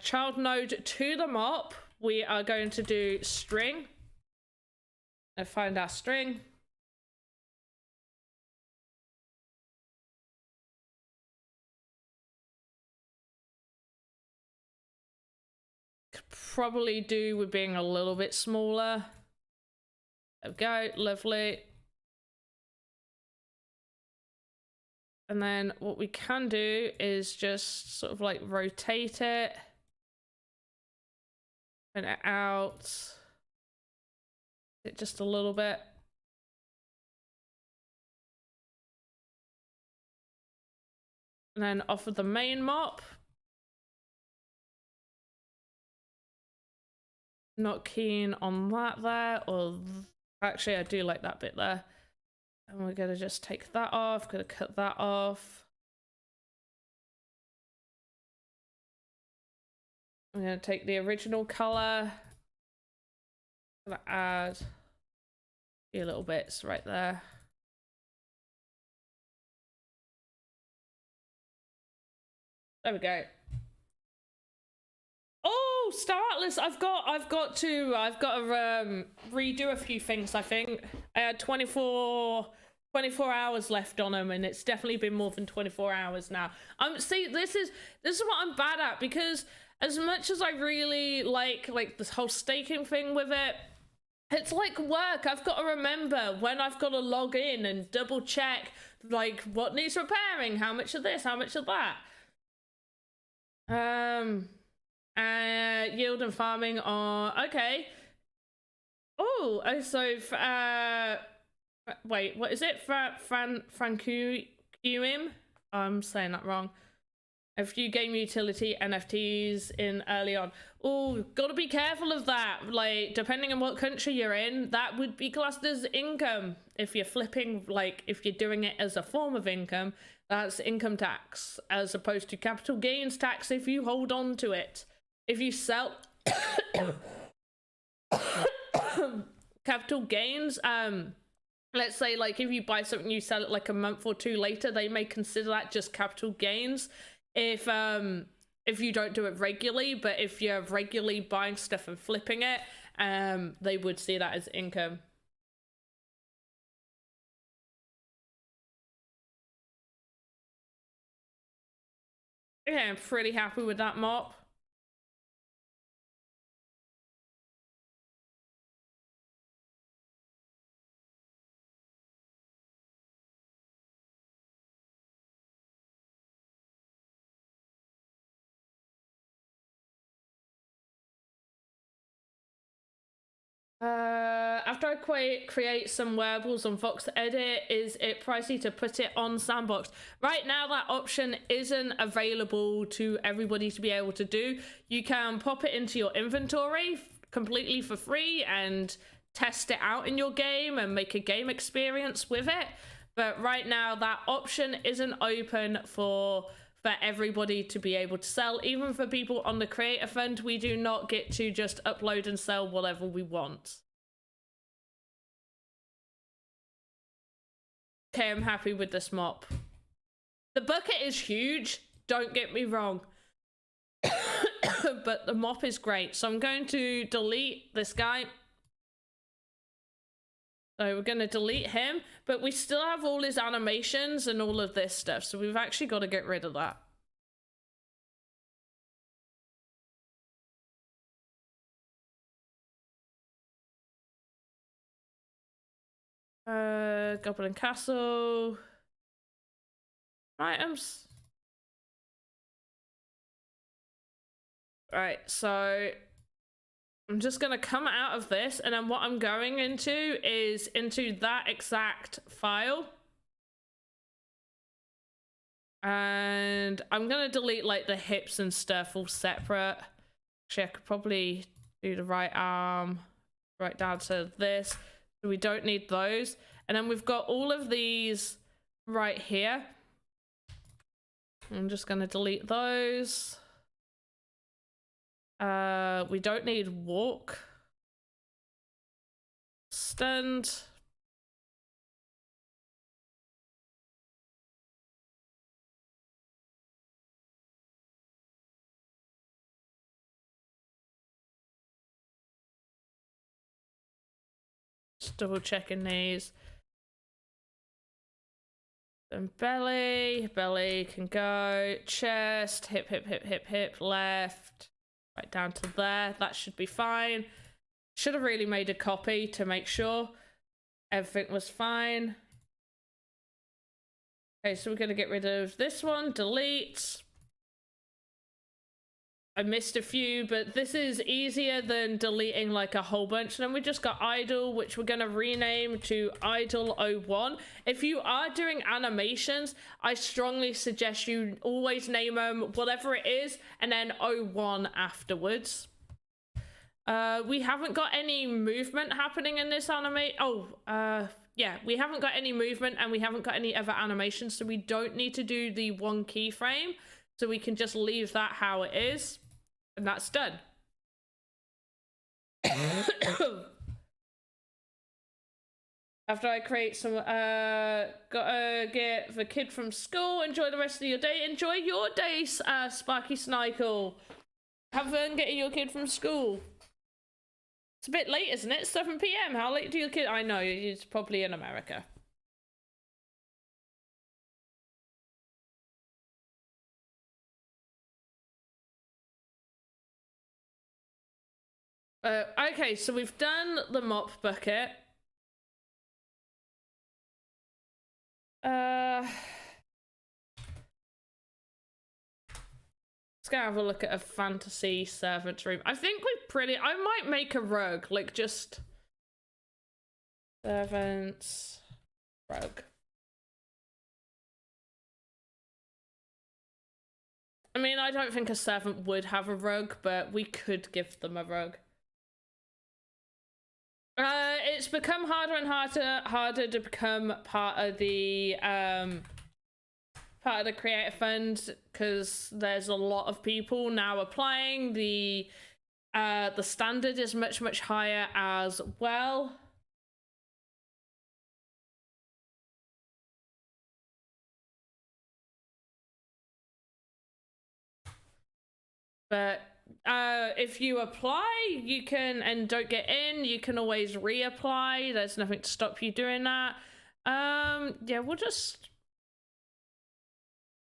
child node to the mop. We are going to do string. And find our string. Could probably do with being a little bit smaller. There we go, lovely. And then what we can do is just sort of like rotate it. And it out. It just a little bit. And then off of the main mop. Not keen on that there, or actually I do like that bit there. And we're gonna just take that off, gonna cut that off. I'm gonna take the original color. Gonna add a few little bits right there. There we go. Oh, startless! I've got to redo a few things. I think I had 24 hours left on them, and it's definitely been more than 24 hours now. See, this is what I'm bad at, because as much as I really like this whole staking thing with it, it's like work. I've got to remember when I've got to log in and double check like what needs repairing, how much of this, how much of that. Yield and farming are okay. Oh, so wait, what is it? Francuim? I'm saying that wrong. A few game utility NFTs in early on. Oh, gotta be careful of that. Like, depending on what country you're in, that would be classed as income. If you're flipping, like, if you're doing it as a form of income, that's income tax, as opposed to capital gains tax if you hold on to it. If you sell capital gains, let's say like if you buy something, you sell it like a month or two later, they may consider that just capital gains. If if you don't do it regularly, but if you're regularly buying stuff and flipping it, they would see that as income. Yeah, I'm pretty happy with that mop. After I create some wearables on Voxedit, is it pricey to put it on Sandbox? Right now, that option isn't available to everybody to be able to do. You can pop it into your inventory completely for free and test it out in your game and make a game experience with it. But right now, that option isn't open for everybody to be able to sell. Even for people on the creator fund, we do not get to just upload and sell whatever we want. Okay, I'm happy with this mop. The bucket is huge, don't get me wrong. But the mop is great. So I'm going to delete this guy. So we're going to delete him, but we still have all his animations and all of this stuff. So we've actually got to get rid of that. Goblin Castle. Items. Right, so I'm just going to come out of this, and then what I'm going into is into that exact file. And I'm going to delete like the hips and stuff all separate. Actually, I could probably do the right arm right down to this. So we don't need those. And then we've got all of these right here. I'm just going to delete those. We don't need walk. Stand. Just double checking these. And belly can go. Chest, hip, left. Right down to there. That should be fine. Should have really made a copy to make sure everything was fine. Okay, so we're going to get rid of this one. Delete. I missed a few, but this is easier than deleting like a whole bunch. And then we just got idle, which we're going to rename to idle 01. If you are doing animations, I strongly suggest you always name them whatever it is and then 01 afterwards. We haven't got any movement happening in this anime. Yeah, we haven't got any movement and we haven't got any other animations, so we don't need to do the one keyframe. So we can just leave that how it is. And that's done. After I create some, gotta get the kid from school. Enjoy the rest of your day. Enjoy your day, Sparky Snikel. Have fun getting your kid from school. It's a bit late, isn't it? 7 PM. How late do your kid? I know, it's probably in America. Okay, so we've done the mop bucket. Let's go have a look at a fantasy servant's room. I think I might make a rug, like just servants rug. I mean, I don't think a servant would have a rug, but we could give them a rug. It's become harder and harder to become part of the creator fund because there's a lot of people now applying. The standard is much higher as well. But if you apply, you can, and don't get in, you can always reapply. There's nothing to stop you doing that. Yeah, we'll just,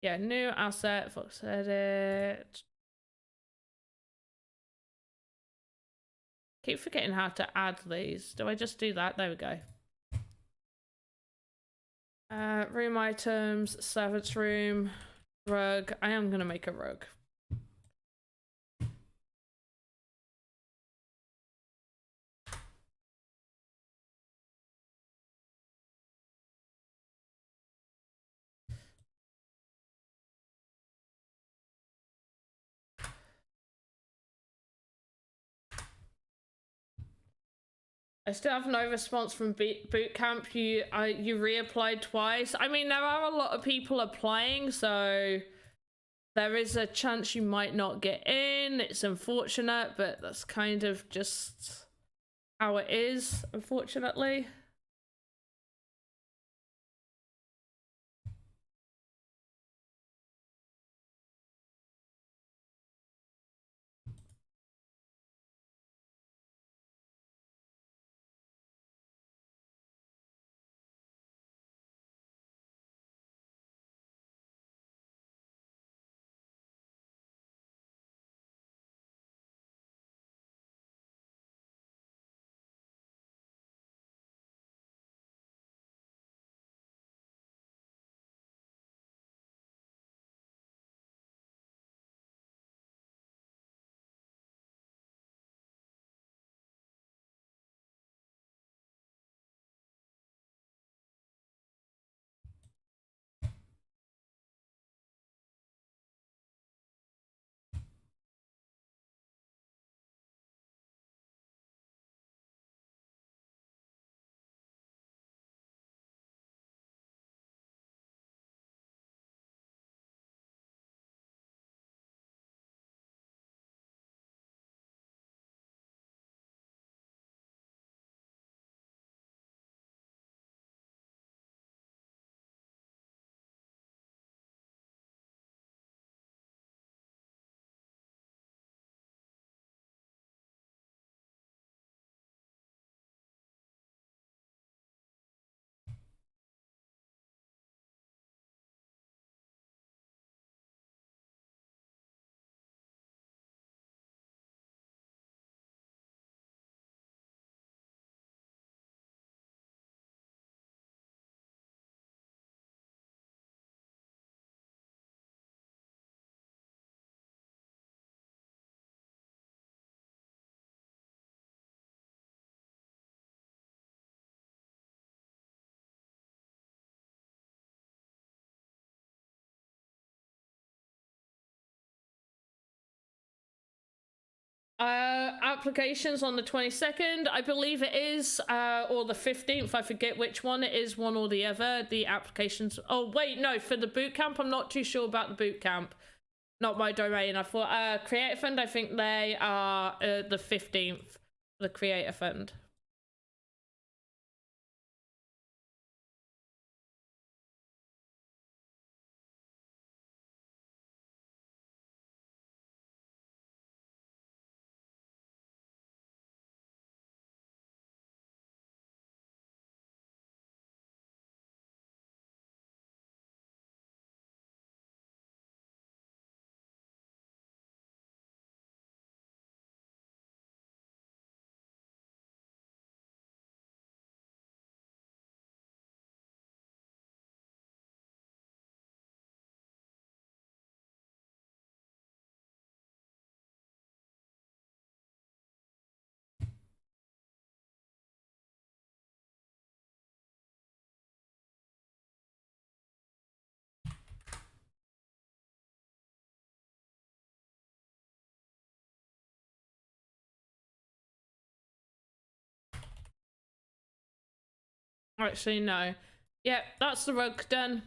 yeah, new asset, Voxedit. Keep forgetting how to add these. Do I just do that? There we go. Room items, servants room, rug. I am gonna make a rug. I still have no response from boot camp. You reapplied twice. I mean, there are a lot of people applying, so there is a chance you might not get in. It's unfortunate, but that's kind of just how it is, unfortunately. Applications on the 22nd, I believe it is, or the 15th, I forget which one it is, one or the other. The applications, oh wait, no, for the bootcamp, I'm not too sure about the bootcamp. Not my domain. I thought, Creator Fund, I think they are the 15th, the Creator Fund. Actually, no. Yeah, that's the rug done.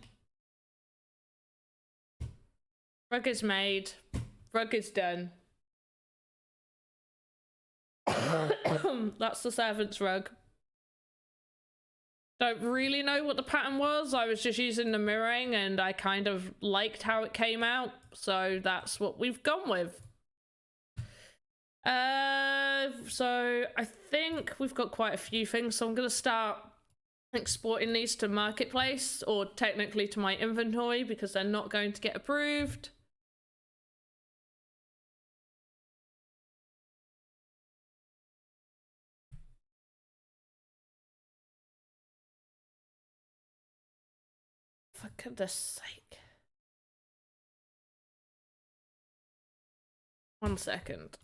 Rug is made. Rug is done. That's the servant's rug. Don't really know what the pattern was. I was just using the mirroring and I kind of liked how it came out. So that's what we've gone with. So I think we've got quite a few things, so I'm gonna start exporting these to Marketplace, or technically to my inventory, because they're not going to get approved. For goodness sake. 1 second.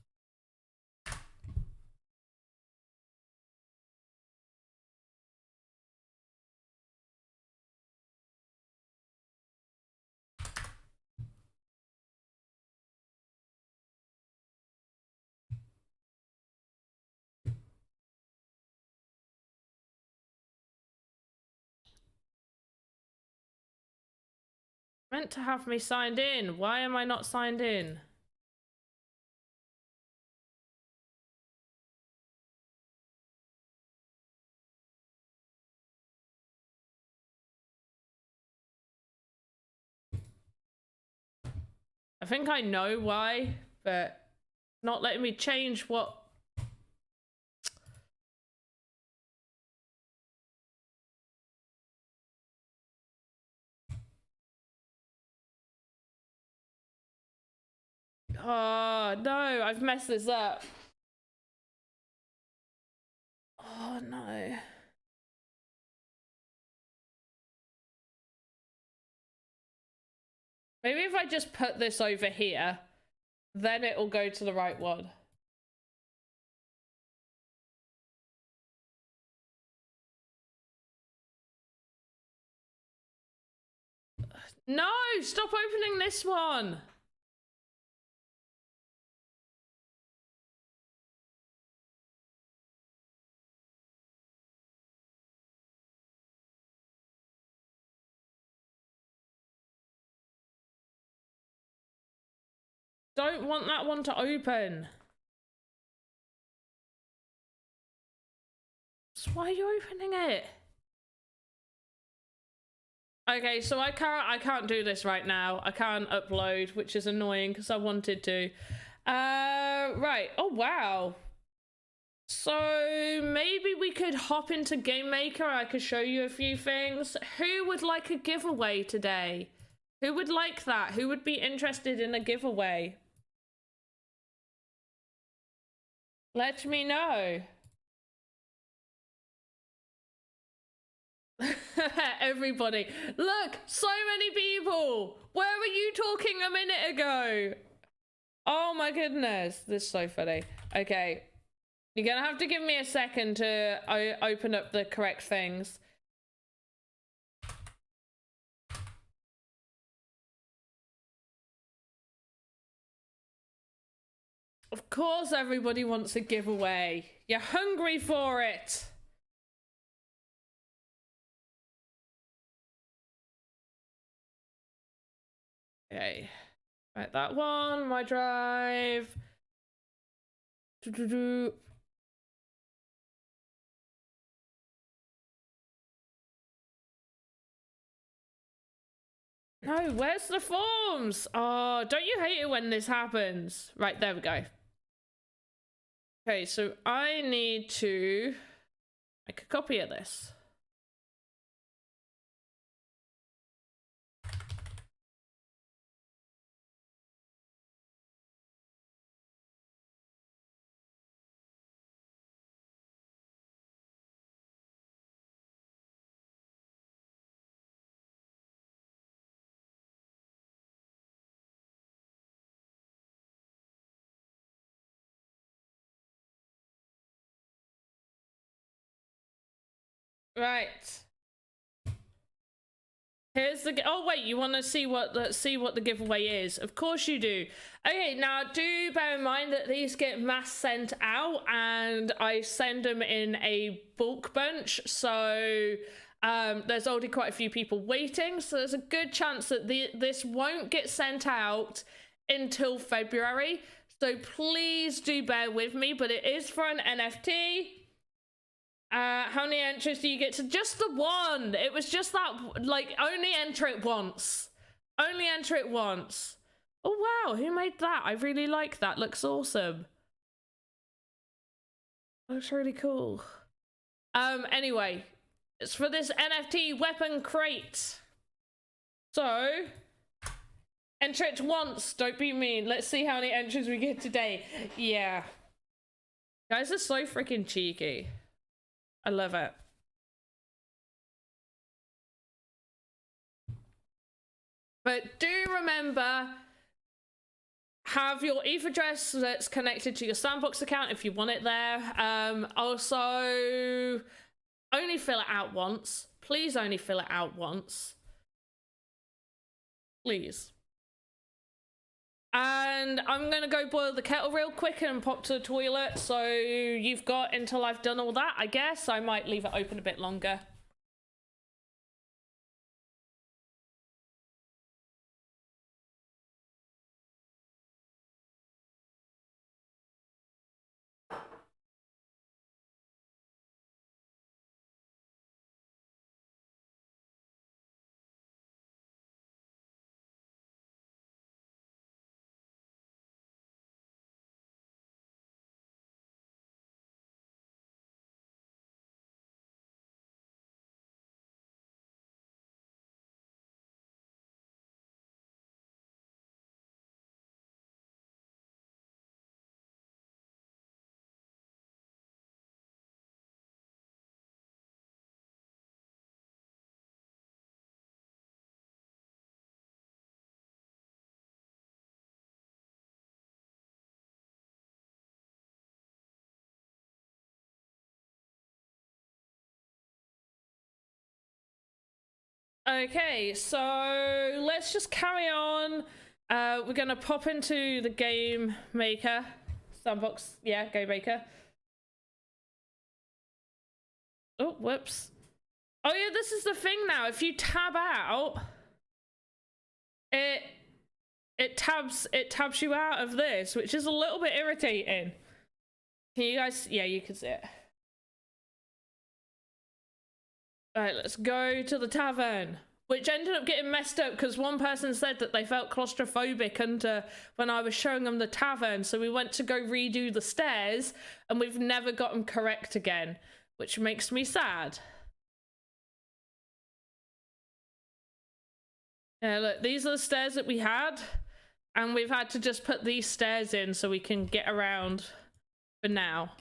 Meant to have me signed in. Why am I not signed in? I think I know why, but not letting me change what... Oh, no, I've messed this up. Oh, no. Maybe if I just put this over here, then it'll go to the right one. No, stop opening this one. Don't want that one to open. So why are you opening it? Okay, so I can't do this right now. I can't upload, which is annoying because I wanted to. Right. Oh wow. So maybe we could hop into Game Maker. I could show you a few things. Who would like a giveaway today? Who would like that? Who would be interested in a giveaway? Let me know. Everybody. Look, so many people. Where were you talking a minute ago? Oh my goodness. This is so funny. Okay. You're gonna have to give me a second to open up the correct things. Of course everybody wants a giveaway. You're hungry for it. Okay. Right, that one, my drive. No, where's the forms? Oh, don't you hate it when this happens? Right, there we go. Okay, so I need to make a copy of this. Right. Here's the... Oh wait, you want to see what the giveaway is? Of course you do. Okay, now do bear in mind that these get mass sent out, and I send them in a bulk bunch. So there's already quite a few people waiting. So there's a good chance that this won't get sent out until February. So please do bear with me. But it is for an NFT. How many entries do you get to? Just the one. It was just that, like, only enter it once. Only enter it once. Oh wow, who made that? I really like that. Looks awesome. Looks really cool. Anyway, it's for this NFT weapon crate. So, enter it once. Don't be mean. Let's see how many entries we get today. Yeah. Guys are so freaking cheeky. I love it. But do remember, have your ETH address that's connected to your Sandbox account if you want it there. Also, only fill it out once. Please only fill it out once. Please. And I'm gonna go boil the kettle real quick and pop to the toilet. So you've got until I've done all that, I guess. I might leave it open a bit longer. Okay, so let's just carry on. We're gonna pop into the game maker. Sandbox, yeah, game maker. Oh, whoops. Oh yeah, this is the thing now. If you tab out, it tabs you out of this, which is a little bit irritating. Can you guys, yeah, you can see it. Alright, let's go to the tavern. Which ended up getting messed up because one person said that they felt claustrophobic under when I was showing them the tavern. So we went to go redo the stairs and we've never got them correct again, which makes me sad. Yeah, look, these are the stairs that we had and we've had to just put these stairs in so we can get around for now.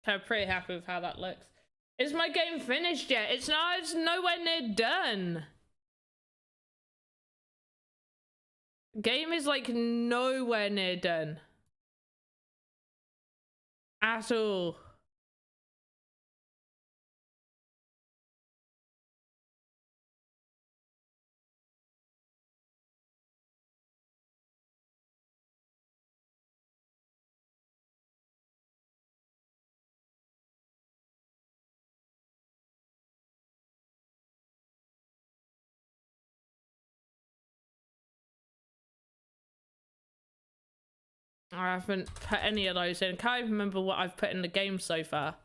I'm pretty happy with how that looks. Is my game finished yet? It's not, it's nowhere near done. Game is like nowhere near done. At all. I haven't put any of those in. Can't even remember what I've put in the game so far.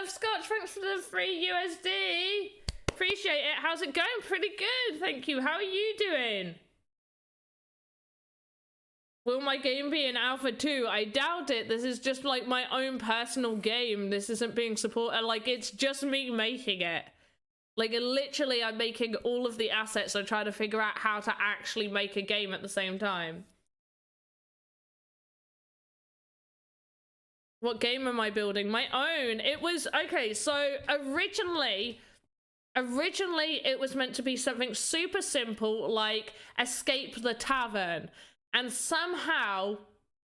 Scotch, thanks for the free USD. Appreciate it. How's it going? Pretty good, thank you. How are you doing? Will my game be in alpha too? I doubt it. This is just like my own personal game. This isn't being supported. Like, it's just me making it. Like, literally, I'm making all of the assets and trying to figure out how to actually make a game at the same time. What game am I building? My own. It was, okay, so originally it was meant to be something super simple, like Escape the Tavern. And somehow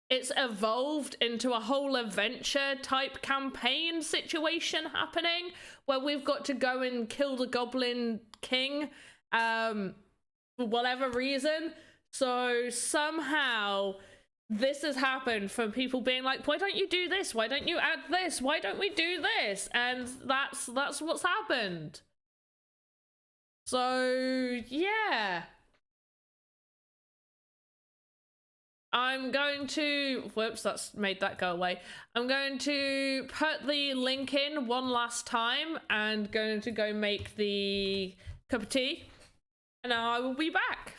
it's evolved into a whole adventure type campaign situation happening where we've got to go and kill the Goblin King for whatever reason. So somehow this has happened from people being like, why don't you do this? Why don't you add this? Why don't we do this? And that's what's happened. So yeah. I'm going to, whoops, that's made that go away. I'm going to put the link in one last time and going to go make the cup of tea. And I will be back.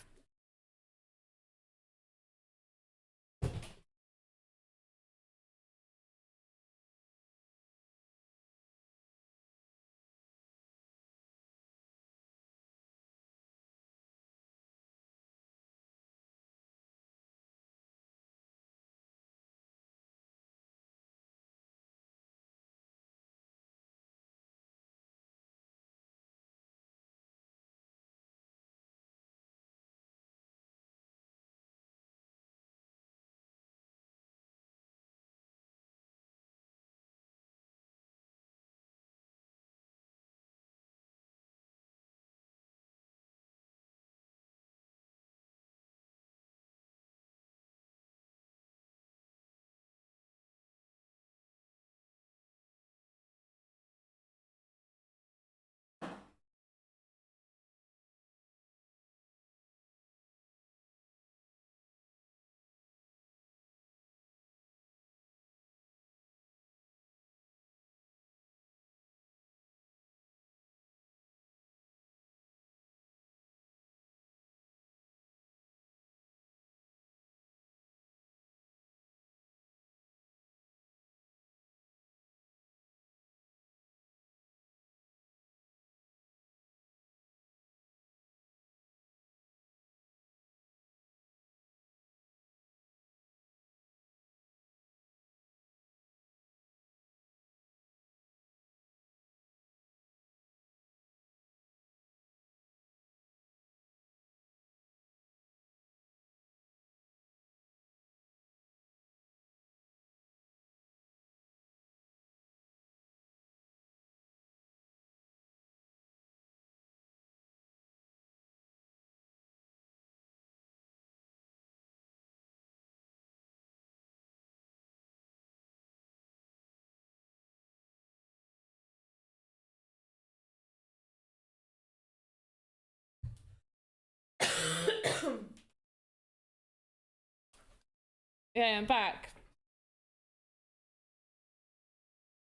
Yeah, I'm back.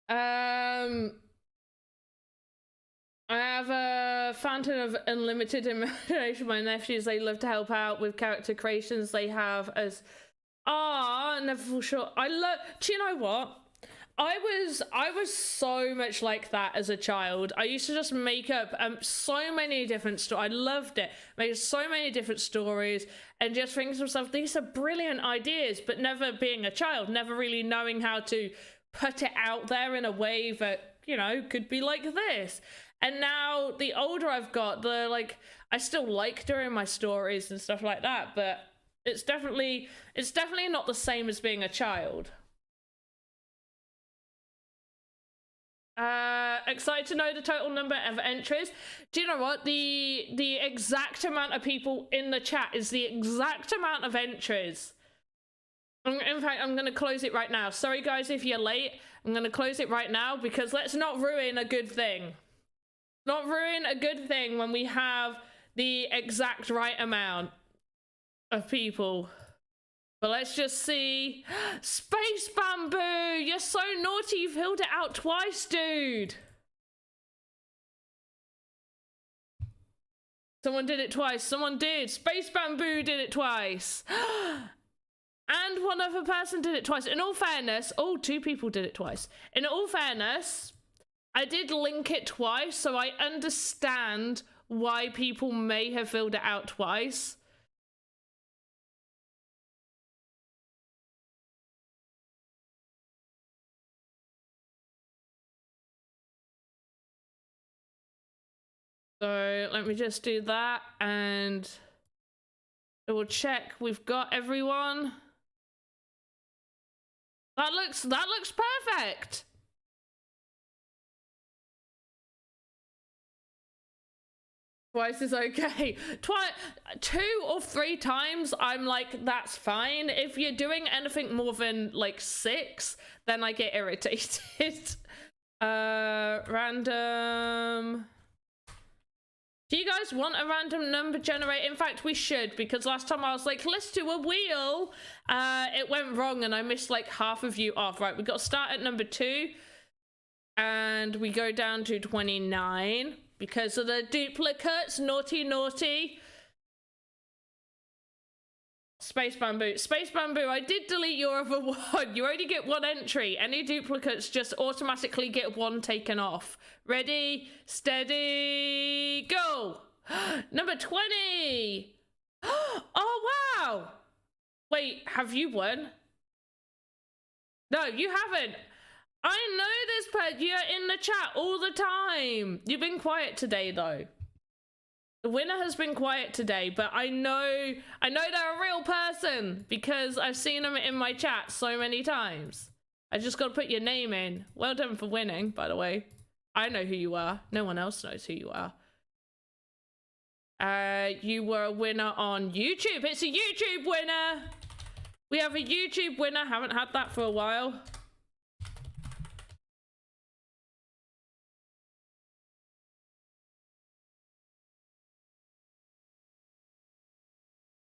I have a fountain of unlimited imagination. My nephews, they love to help out with character creations they have as never fall short. I love, do you know what? I was so much like that as a child. I used to just make up so many different stories. I loved it. Made so many different stories and just think to myself, these are brilliant ideas, but never being a child, never really knowing how to put it out there in a way that, you know, could be like this. And now the older I've got, the like, I still like doing my stories and stuff like that, but it's definitely not the same as being a child. Excited to know the total number of entries. Do you know what? The exact amount of people in the chat is the exact amount of entries. In fact, I'm going to close it right now. Sorry, guys, if you're late. I'm going to close it right now because let's not ruin a good thing. Not ruin a good thing when we have the exact right amount of people. But let's just see. Space Bamboo! You're so naughty, you filled it out twice, dude. Someone did it twice. Someone did. Space Bamboo did it twice. And one other person did it twice. In all fairness, oh, 2 people did it twice. In all fairness, I did link it twice, so I understand why people may have filled it out twice. So let me just do that and we'll check we've got everyone. That looks perfect. Twice is okay. 2 or 3 times I'm like, that's fine. If you're doing anything more than like 6, then I get irritated. Random. Do you guys want a random number generator? In fact, we should, because last time I was like, let's do a wheel. It went wrong and I missed like half of you off. Right, we got to start at number 2. And we go down to 29 because of the duplicates. Naughty, naughty. Space Bamboo. Space Bamboo, I did delete your other one. You only get 1 entry. Any duplicates just automatically get 1 taken off. Ready, steady, go. Number 20. Oh, wow. Wait, have you won? No, you haven't. I know this, Pet. You're in the chat all the time. You've been quiet today, though. The winner has been quiet today, but I know they're a real person because I've seen them in my chat so many times. I just got to put your name in. Well done for winning, by the way. I know who you are. No one else knows who you are. You were a winner on YouTube. It's a YouTube winner. We have a YouTube winner. Haven't had that for a while.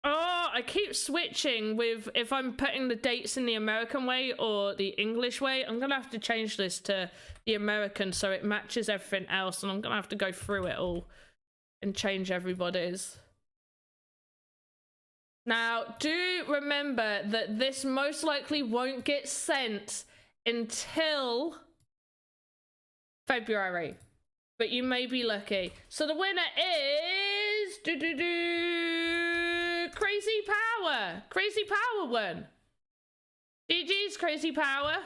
Oh, I keep switching with if I'm putting the dates in the American way or the English way. I'm gonna have to change this to the American so it matches everything else, and I'm gonna have to go through it all and change everybody's. Now, do remember that this most likely won't get sent until February, but you may be lucky. So the winner is Crazy Power. Crazy Power won. GG's Crazy Power.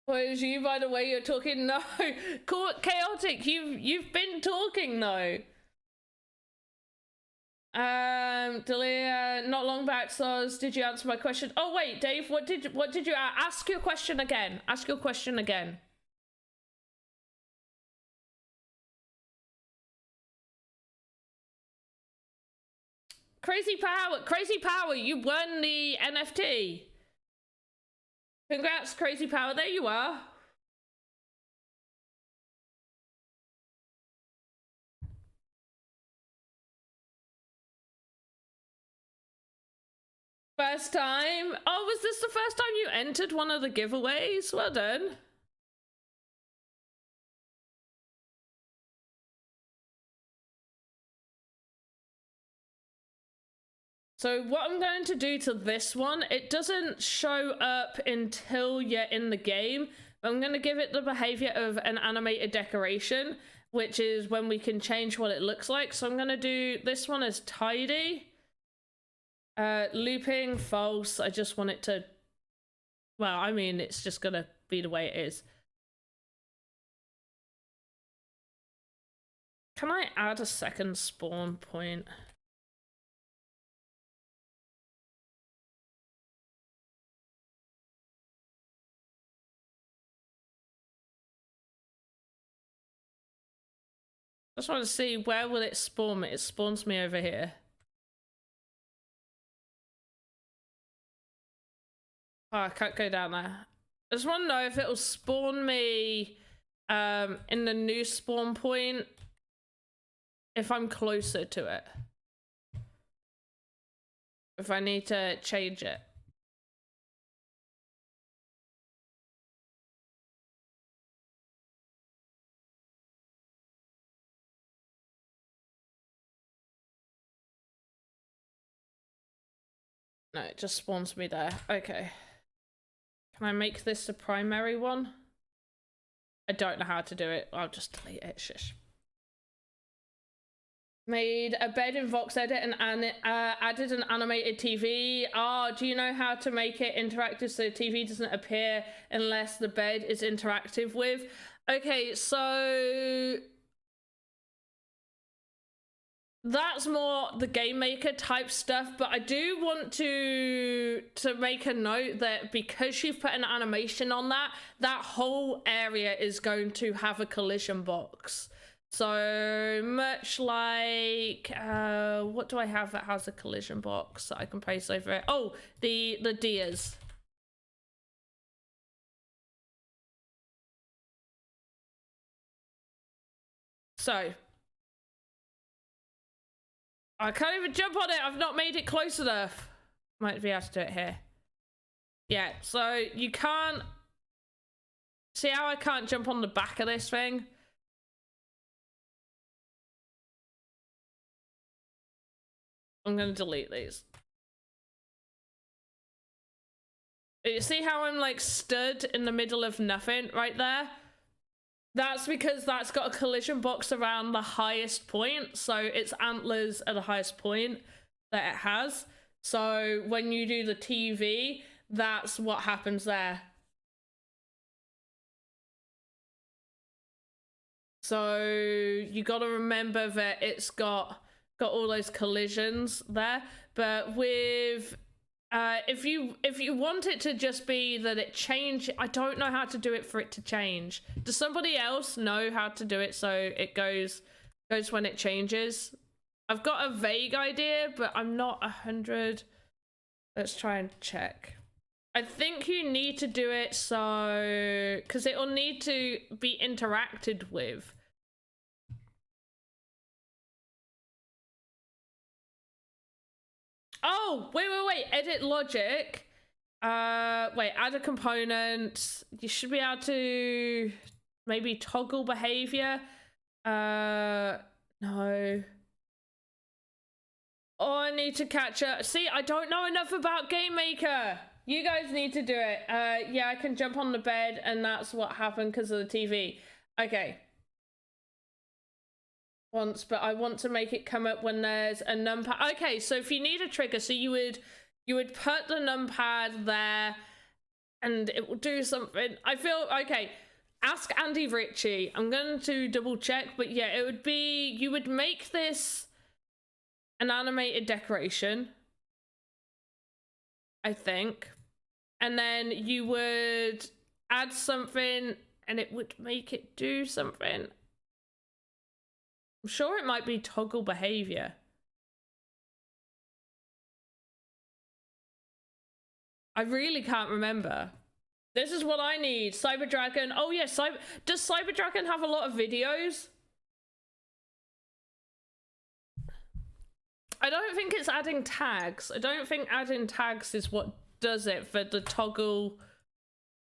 Well, it was you, by the way, you're talking. No, Chaotic, you've been talking though. Delia, not long back, Soz, did you answer my question? Oh wait, Dave, what did you ask your question again? Ask your question again. Crazy Power, you won the NFT. Congrats, Crazy Power, there you are. First time? Oh, was this the first time you entered one of the giveaways? Well done. So what I'm going to do to this one, it doesn't show up until you're in the game. I'm going to give it the behavior of an animated decoration, which is when we can change what it looks like. So I'm going to do this one as tidy. Looping, false. I just want it to, well, I mean, it's just going to be the way it is. Can I add a second spawn point? I just want to see where will it spawn me. It spawns me over here. Oh, I can't go down there. I just want to know if it'll spawn me in the new spawn point if I'm closer to it. If I need to change it. No, it just spawns me there. Okay. Can I make this a primary one? I don't know how to do it. I'll just delete it. Shush. Made a bed in Voxedit and added an animated TV. Oh, do you know how to make it interactive so the TV doesn't appear unless the bed is interactive with? Okay, so that's more the game maker type stuff, but I do want to make a note that because you've put an animation on that, that whole area is going to have a collision box. So much like what do I have that has a collision box that I can place over it? Oh, the deers. So I can't even jump on it. I've not made it close enough. Might be able to do it here. Yeah, so you can't see how I can't jump on the back of this thing? I'm gonna delete these. You see how I'm like stood in the middle of nothing right there? That's because that's got a collision box around the highest point, so its antlers are the highest point that it has. So when you do the TV, that's what happens there. So you got to remember that it's got all those collisions there, but with if you want it to just be that it change, I don't know how to do it for it to change. Does somebody else know how to do it so it goes when it changes? I've got a vague idea, but I'm not 100. Let's try and check. I think you need to do it so because it will need to be interacted with. Oh, wait. Edit logic. Wait, add a component. You should be able to maybe toggle behavior. No. Oh, I need to catch up. See, I don't know enough about Game Maker. You guys need to do it. Yeah, I can jump on the bed and that's what happened because of the TV. Okay. Once, but I want to make it come up when there's a numpad. Okay, so if you need a trigger, so you would put the numpad there and it will do something. I feel okay. Ask Andy Ritchie. I'm going to double check, but yeah, it would be you would make this an animated decoration, I think, and then you would add something and it would make it do something. I'm sure it might be toggle behavior. I really can't remember. This is what I need. Cyber Dragon. Oh yeah, does Cyber Dragon have a lot of videos? I don't think it's adding tags. I don't think adding tags is what does it for the toggle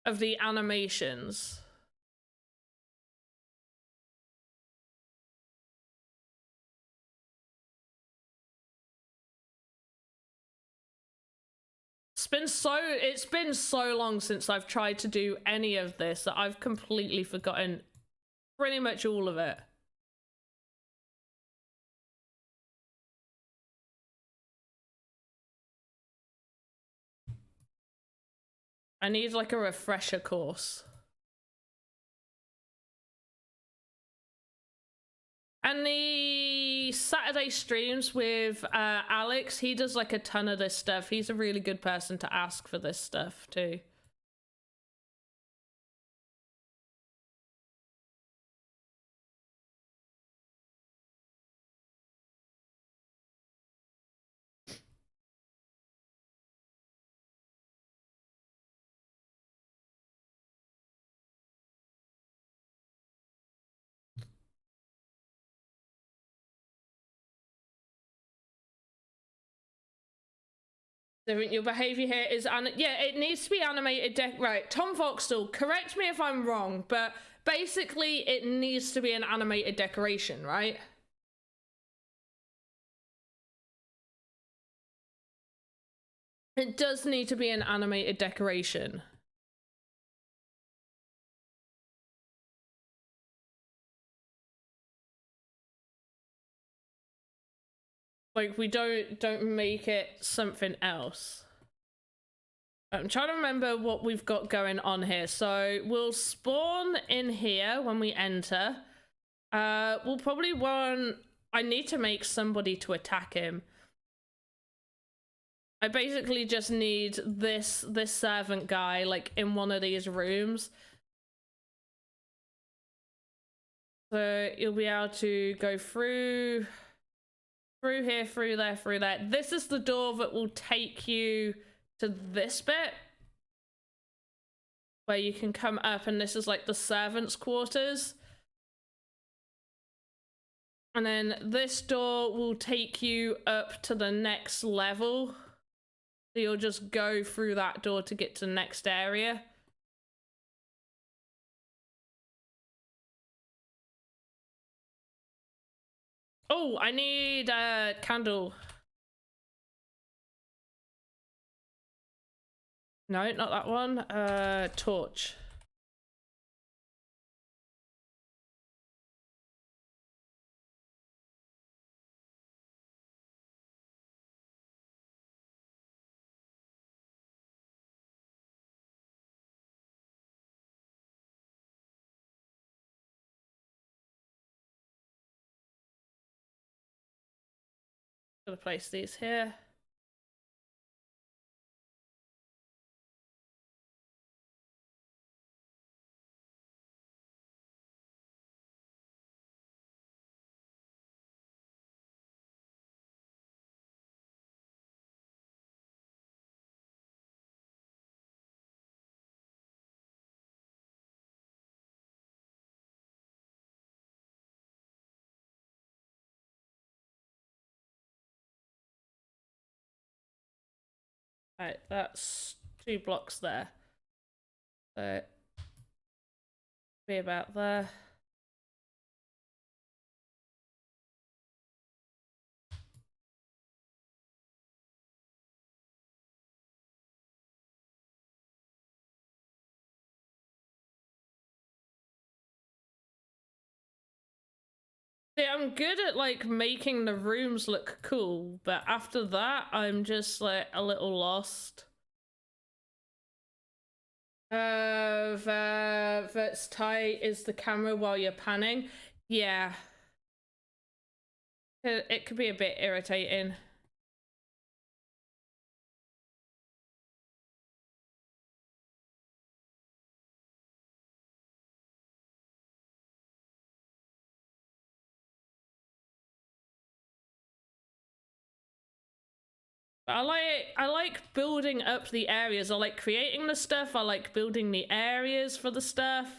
of the animations. It's been so long since I've tried to do any of this that I've completely forgotten pretty much all of it. I need like a refresher course. And the Saturday streams with Alex, he does like a ton of this stuff. He's a really good person to ask for this stuff too. Your behavior here is yeah, it needs to be animated. Right, Tom Voxel, correct me if I'm wrong, but basically it needs to be an animated decoration, right? It does need to be an animated decoration. Like, we don't make it something else. I'm trying to remember what we've got going on here. So we'll spawn in here when we enter. We'll probably want... I need to make somebody to attack him. I basically just need this servant guy, like, in one of these rooms. So you'll be able to go through here, through there. This is the door that will take you to this bit where you can come up, and this is like the servants' quarters. And then this door will take you up to the next level. So you'll just go through that door to get to the next area. Oh, I need a candle. No, not that one. Torch. Gonna place these here. Right, that's 2 blocks there. So be about there. See, I'm good at like making the rooms look cool, but after that I'm just like a little lost. That's tight is the camera while you're panning. Yeah. It could be a bit irritating. But I like building up the areas. I like creating the stuff. I like building the areas for the stuff.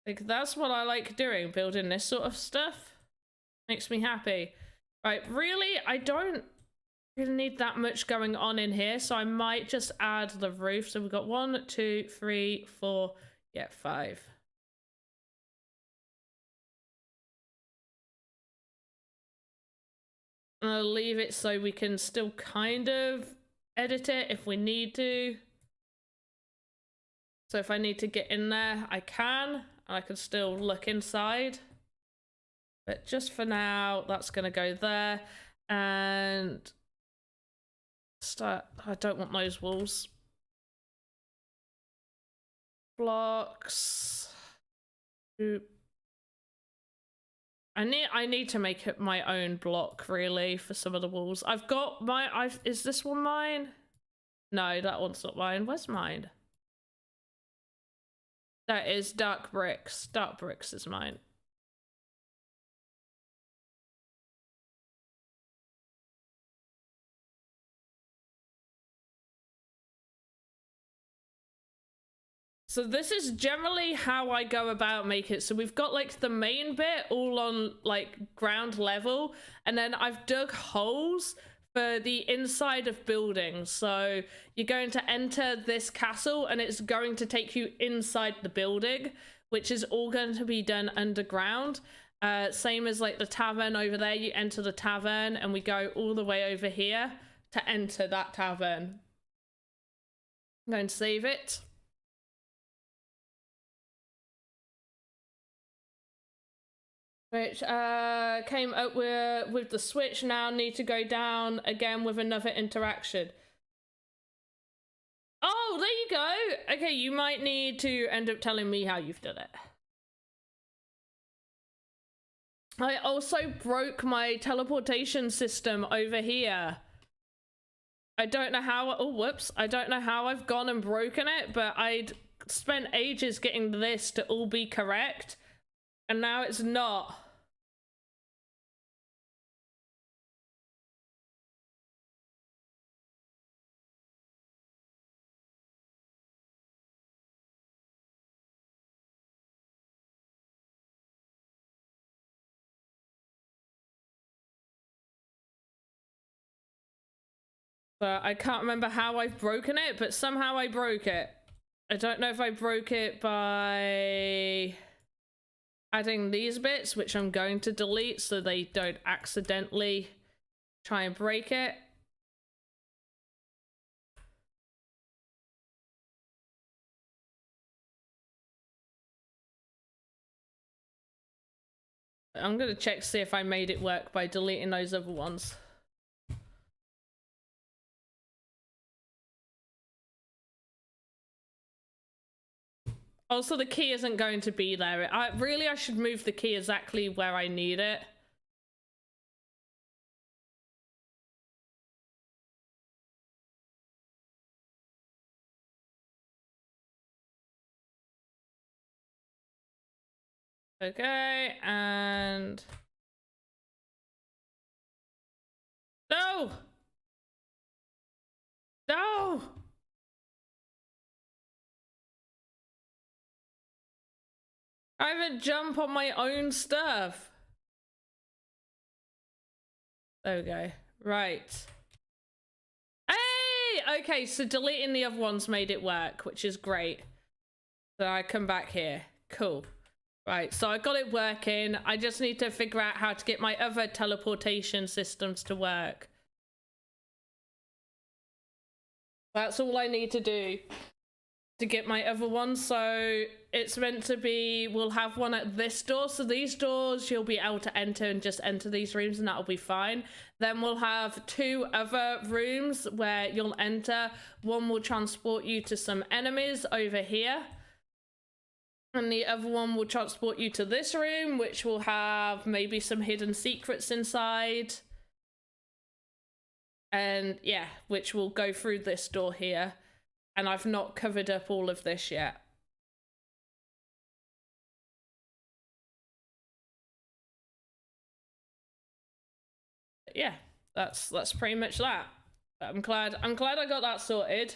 Like, that's what I like doing, building this sort of stuff. Makes me happy. Right, really, I don't really need that much going on in here, so I might just add the roof. So we've got 1, 2, 3, 4, yeah, 5. And I'll leave it so we can still kind of edit it if we need to. So if I need to get in there, I can. I can still look inside. But just for now, that's going to go there. And start. I don't want those walls. Blocks. Oop. I need to make it my own block, really, for some of the walls. I've got my... Is this one mine? No, that one's not mine. Where's mine? That is dark bricks. Dark bricks is mine. So this is generally how I go about making it. So we've got like the main bit all on like ground level, and then I've dug holes for the inside of buildings. So you're going to enter this castle and it's going to take you inside the building, which is all going to be done underground. Same as like the tavern over there. You enter the tavern and we go all the way over here to enter that tavern. I'm going to save it. Which came up with the switch. Now need to go down again with another interaction. Oh, there you go. Okay, you might need to end up telling me how you've done it. I also broke my teleportation system over here. I don't know how, oh whoops, I don't know how I've gone and broken it, but I'd spent ages getting this to all be correct, and now it's not. But I can't remember how I've broken it, but somehow I broke it. I don't know if I broke it by adding these bits, which I'm going to delete so they don't accidentally try and break it. I'm going to check to see if I made it work by deleting those other ones. Also, the key isn't going to be there. I should move the key exactly where I need it. Okay, and... No! No! I have a jump on my own stuff. There we go. Right. Hey! Okay, so deleting the other ones made it work, which is great. So I come back here. Cool. Right, so I got it working. I just need to figure out how to get my other teleportation systems to work. That's all I need to do to get my other one. So it's meant to be, we'll have one at this door. So these doors you'll be able to enter and just enter these rooms and that'll be fine. Then we'll have two other rooms where you'll enter. One will transport you to some enemies over here. And the other one will transport you to this room, which will have maybe some hidden secrets inside. And yeah, which will go through this door here. And I've not covered up all of this yet. But yeah, that's pretty much that. But I'm glad I got that sorted.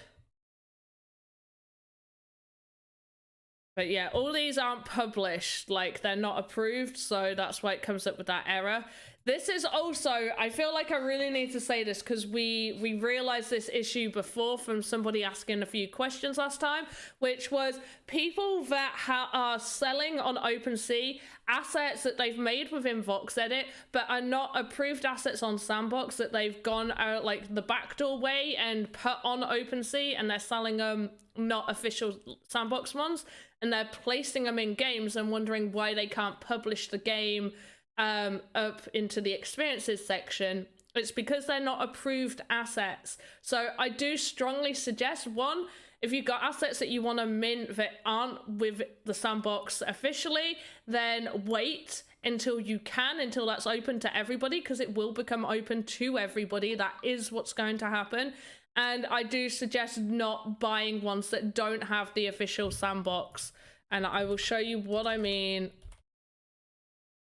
But yeah, all these aren't published, like they're not approved, so that's why it comes up with that error. This is also, I feel like I really need to say this because we realized this issue before from somebody asking a few questions last time, which was people that are selling on OpenSea assets that they've made within Voxedit, but are not approved assets on Sandbox, that they've gone out like the backdoor way and put on OpenSea, and they're selling them not official Sandbox ones, and they're placing them in games and wondering why they can't publish the game up into the experiences section. It's because they're not approved assets. So I do strongly suggest, one, if you've got assets that you want to mint that aren't with the Sandbox officially, then wait until you can, until that's open to everybody, because it will become open to everybody. That is what's going to happen. And I do suggest not buying ones that don't have the official Sandbox. And I will show you what I mean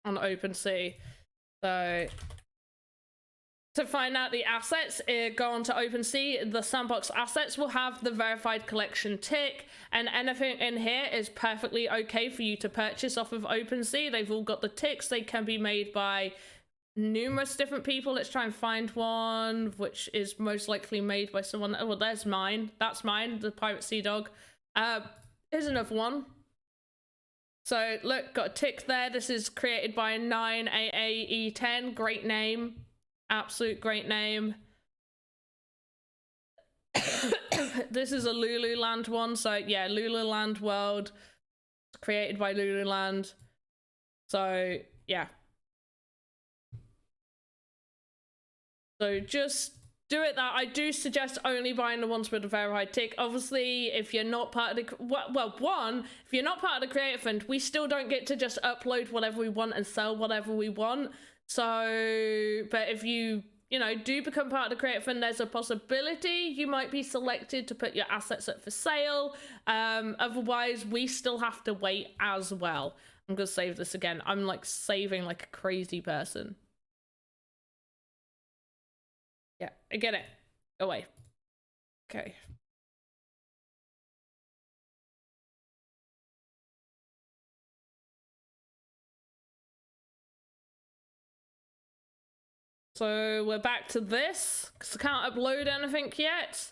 on OpenSea. So To find out the assets, go on to OpenSea. The Sandbox assets will have the verified collection tick, and anything in here is perfectly okay for you to purchase off of OpenSea. They've all got the ticks. They can be made by numerous different people. Let's try and find one which is most likely made by someone. Oh, well, there's mine. That's mine, the Pirate Sea Dog. Here's another one. So look, got a tick there. This is created by 9AA-E10. Great name. Absolute great name. This is a Lululand one, so yeah, Lululand World, created by Lululand. So yeah. So just do it that. I do suggest only buying the ones with a verified tick. Obviously, if you're not part of the if you're not part of the creator fund, we still don't get to just upload whatever we want and sell whatever we want. So, but if you do become part of the creator fund, there's a possibility you might be selected to put your assets up for sale. Otherwise, we still have to wait as well. I'm gonna save this again. I'm like saving like a crazy person. Yeah, I get it. Away. Okay. So we're back to this, because I can't upload anything yet.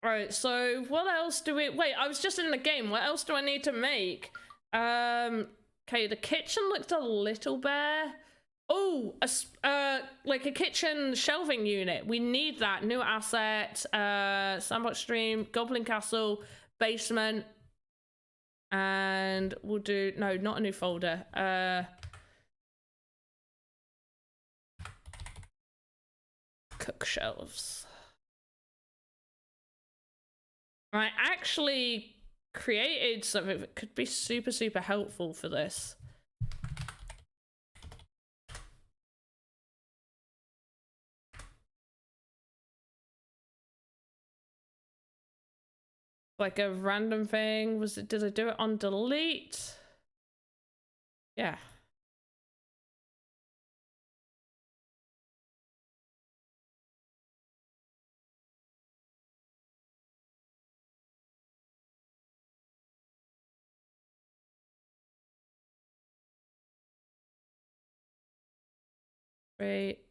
Right, so what else do we... Wait, I was just in the game. What else do I need to make? Okay, the kitchen looked a little bare. Oh, like a kitchen shelving unit. We need that. New asset, Sandbox Stream, Goblin Castle, basement. And we'll do... No, not a new folder. Cook shelves. I actually created something that could be super, super helpful for this. Like a random thing. Did I do it on delete? Yeah. Great.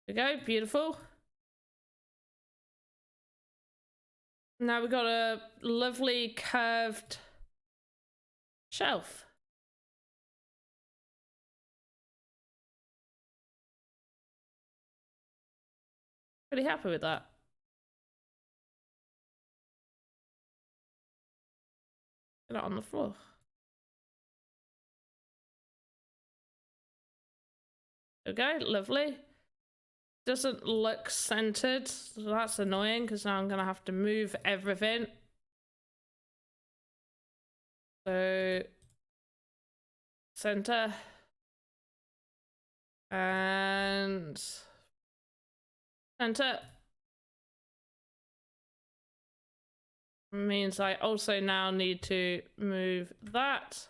There we go, beautiful. Now we've got a lovely curved shelf. Pretty happy with that. Get it on the floor. There we go, lovely. Doesn't look centered, so that's annoying because now I'm gonna have to move everything. So center and center means I also now need to move that.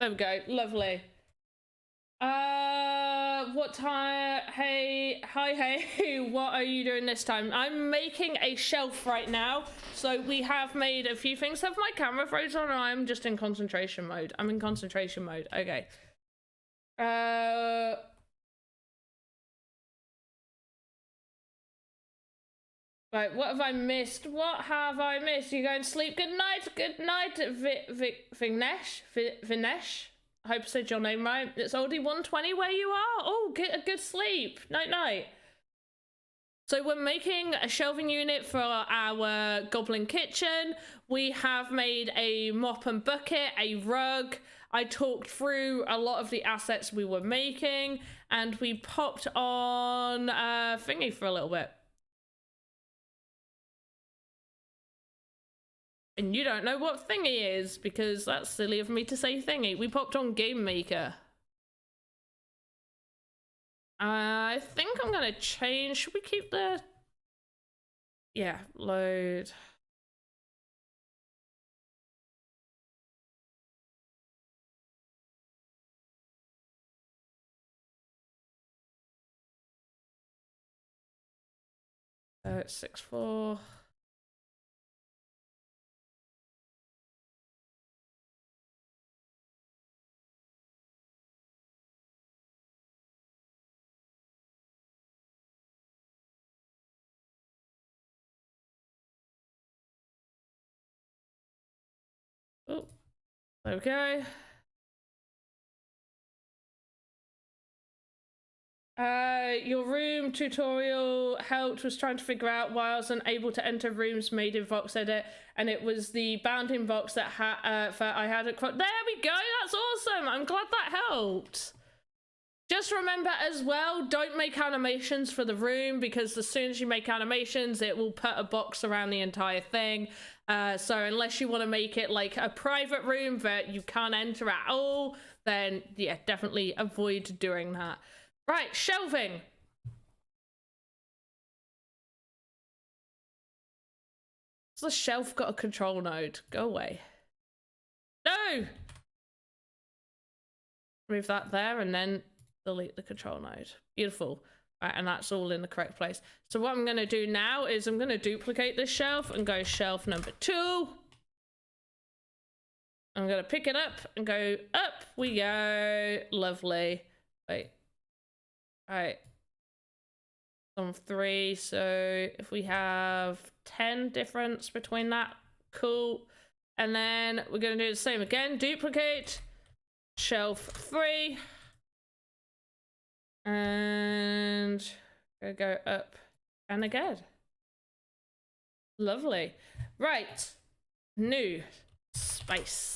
There we go, lovely. What time? Hey, hi, hey, what are you doing this time? I'm making a shelf right now. So we have made a few things. Have my camera frozen or I'm just in concentration mode? I'm in concentration mode, okay. Right, what have I missed? What have I missed? You going to sleep? Good night, Vignesh. Vinesh. I hope I said your name right. It's already 1:20 where you are. Oh, get a good sleep. Night, night. So we're making a shelving unit for our goblin kitchen. We have made a mop and bucket, a rug. I talked through a lot of the assets we were making, and we popped on thingy for a little bit. And you don't know what thingy is, because that's silly of me to say thingy. We popped on Game Maker. I think I'm gonna change. Should we keep the... Yeah, load. It's 6.4. Oh, okay. Your room tutorial helped was trying to figure out why I was unable to enter rooms made in Voxedit, and it was the bounding box that I had it. There we go. That's awesome. I'm glad that helped. Just remember as well, don't make animations for the room, because as soon as you make animations, it will put a box around the entire thing. So unless you want to make it like a private room that you can't enter at all, then yeah, definitely avoid doing that. Right, shelving. So the shelf got a control node. Go away. No! Move that there and then delete the control node. Beautiful. Right, and that's all in the correct place. So what I'm going to do now is I'm going to duplicate this shelf and go shelf number 2. I'm going to pick it up and go up we go. Lovely. Wait. All right. On 3. So if we have 10 difference between that, cool. And then we're going to do the same again. Duplicate. Shelf 3. And go up and again. Lovely. Right. New space.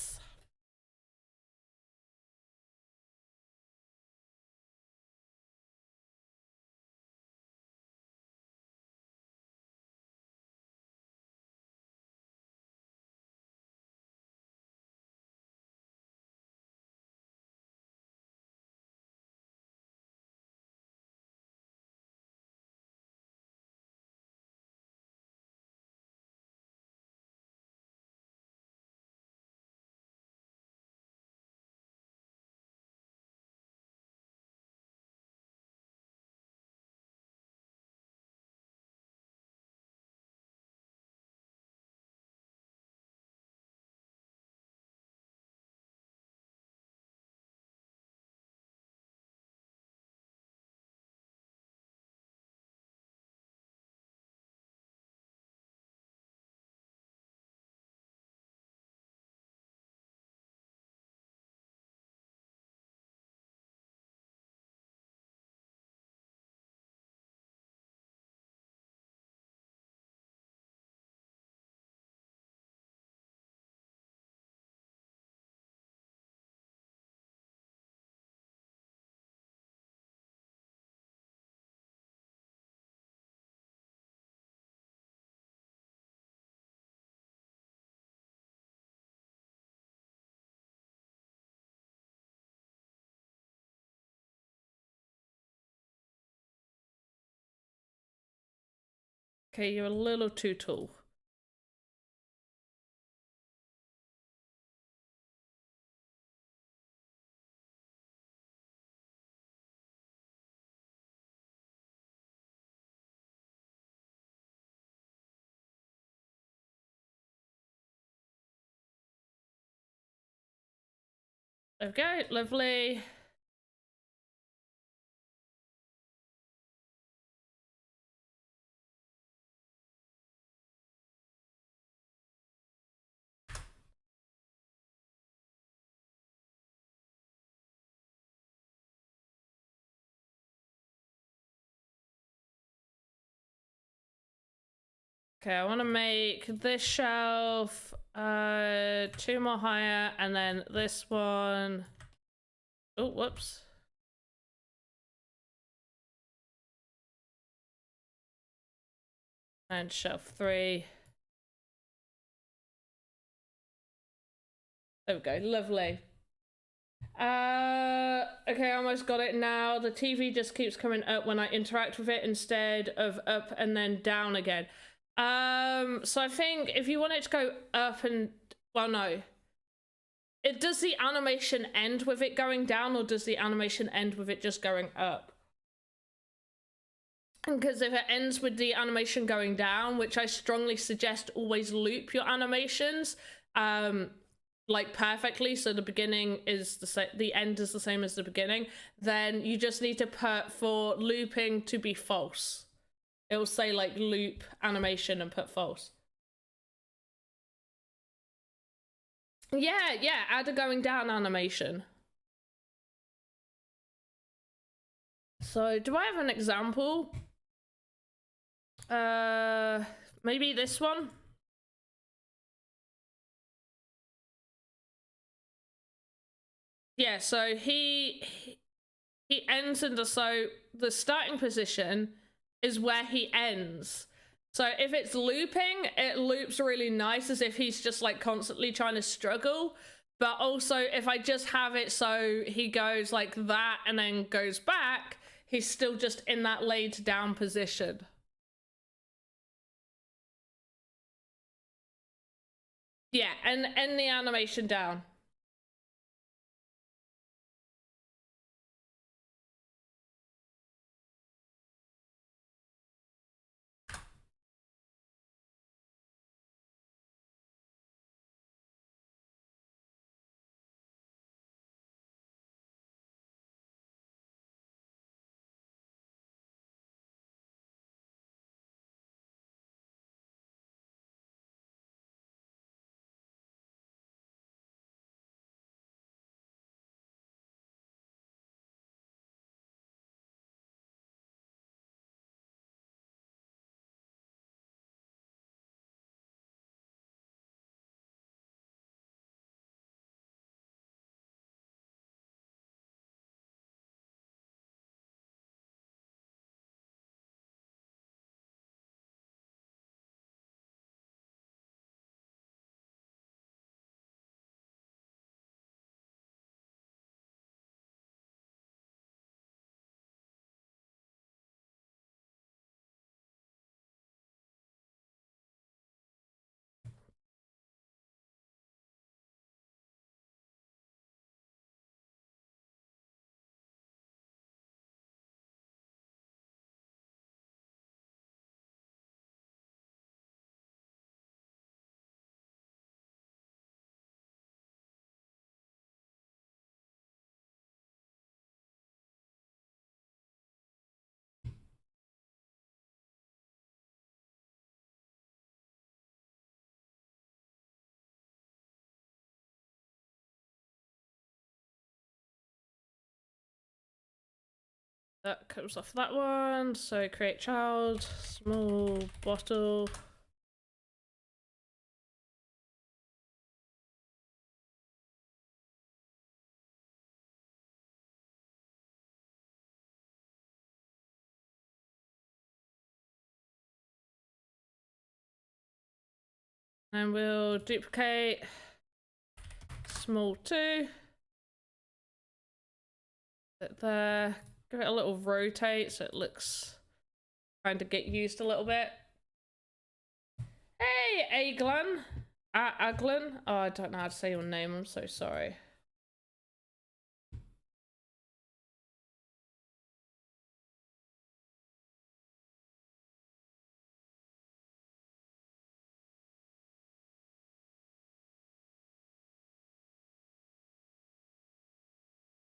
Okay, you're a little too tall. Okay, lovely. Okay, I want to make this shelf 2 more higher, and then this one. Oh, whoops. And shelf 3. There we go, lovely. Okay, I almost got it now. The TV just keeps coming up when I interact with it instead of up and then down again. So I think if you want it to go up and, well, no. Does the animation end with it going down, or does the animation end with it just going up? Because if it ends with the animation going down, which I strongly suggest always loop your animations, like perfectly, so the beginning is the same, the end is the same as the beginning, then you just need to put for looping to be false. It will say like loop animation and put false. Yeah, add a going down animation. So do I have an example? Maybe this one. Yeah, so he ends in the starting position is where he ends. So if it's looping, it loops really nice, as if he's just like constantly trying to struggle. But also if I just have it so he goes like that and then goes back, he's still just in that laid down position. Yeah, and end the animation down. That comes off that one. So create child, small bottle. And we'll duplicate small 2. Put there. Give it a little rotate so it looks, trying to get used a little bit. Hey, Aglin. Aglin? Oh, I don't know how to say your name. I'm so sorry.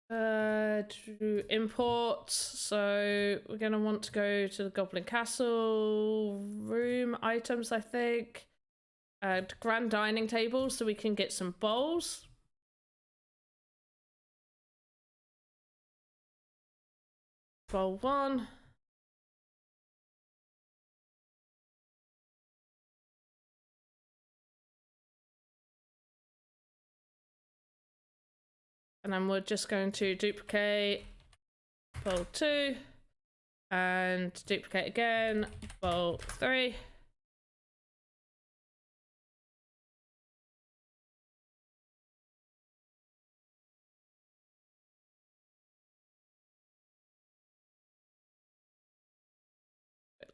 To import, so we're gonna want to go to the Goblin Castle room items, I think. Grand dining table, so we can get some bowls. Bowl 1. And then we're just going to duplicate, bold 2, and duplicate again, bold 3.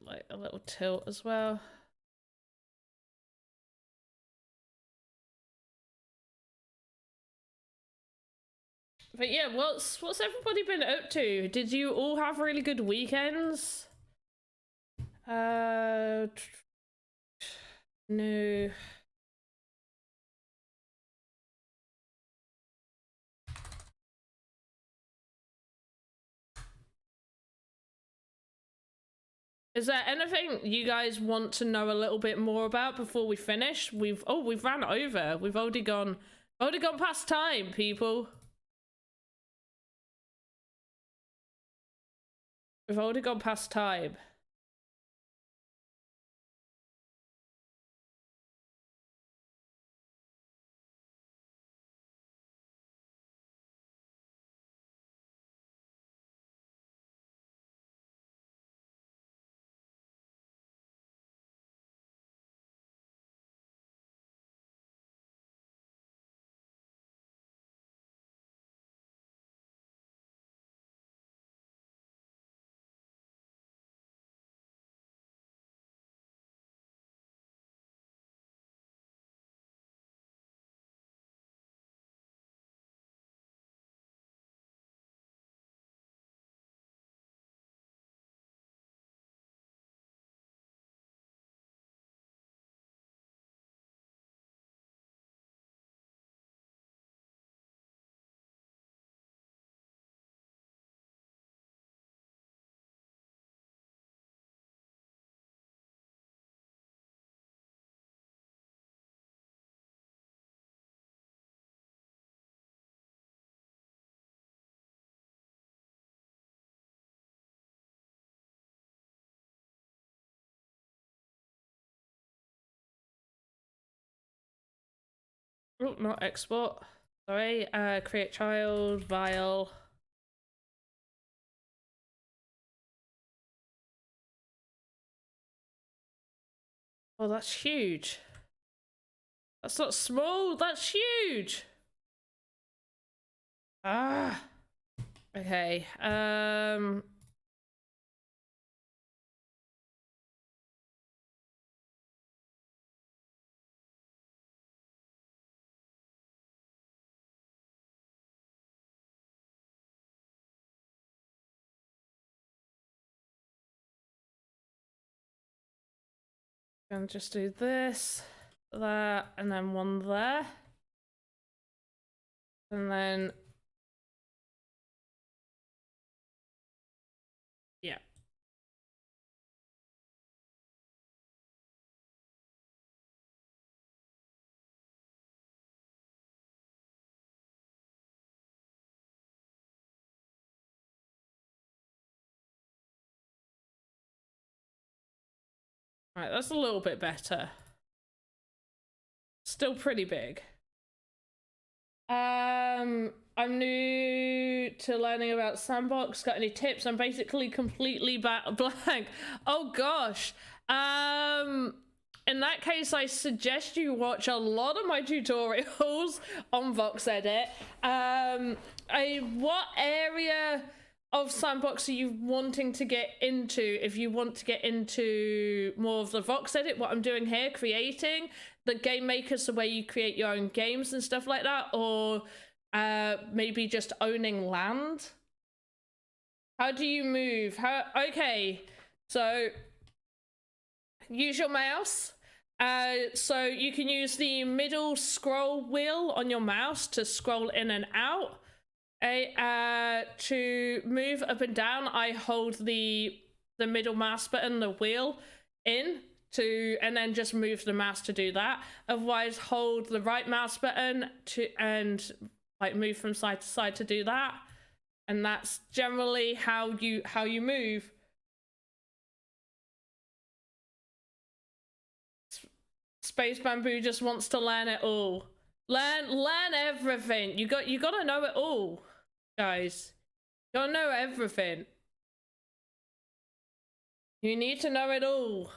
Like a little tilt as well. But yeah, what's everybody been up to? Did you all have really good weekends? No. Is there anything you guys want to know a little bit more about before we finish? We've ran over. We've already gone past time, people. We've already gone past time. Oh, not export. Sorry. Create child, vial. Oh, that's huge. That's not small, that's huge. Ah. Okay. Gonna just do this, that, and then one there. And then yeah. Right, that's a little bit better. Still pretty big. I'm new to learning about Sandbox. Got any tips? I'm basically completely blank. Oh gosh. In that case, I suggest you watch a lot of my tutorials on Voxedit. What area of Sandbox are you wanting to get into? If you want to get into more of the Voxedit, what I'm doing here, creating the game maker, so where you create your own games and stuff like that, or maybe just owning land. How do you move? Okay, so use your mouse. So you can use the middle scroll wheel on your mouse to scroll in and out. To move up and down, I hold the middle mouse button, the wheel, in to, and then just move the mouse to do that. Otherwise, hold the right mouse button and like move from side to side to do that. And that's generally how you move. Space Bamboo just wants to learn it all. Learn everything. You gotta know it all, guys. You gotta know everything. You need to know it all.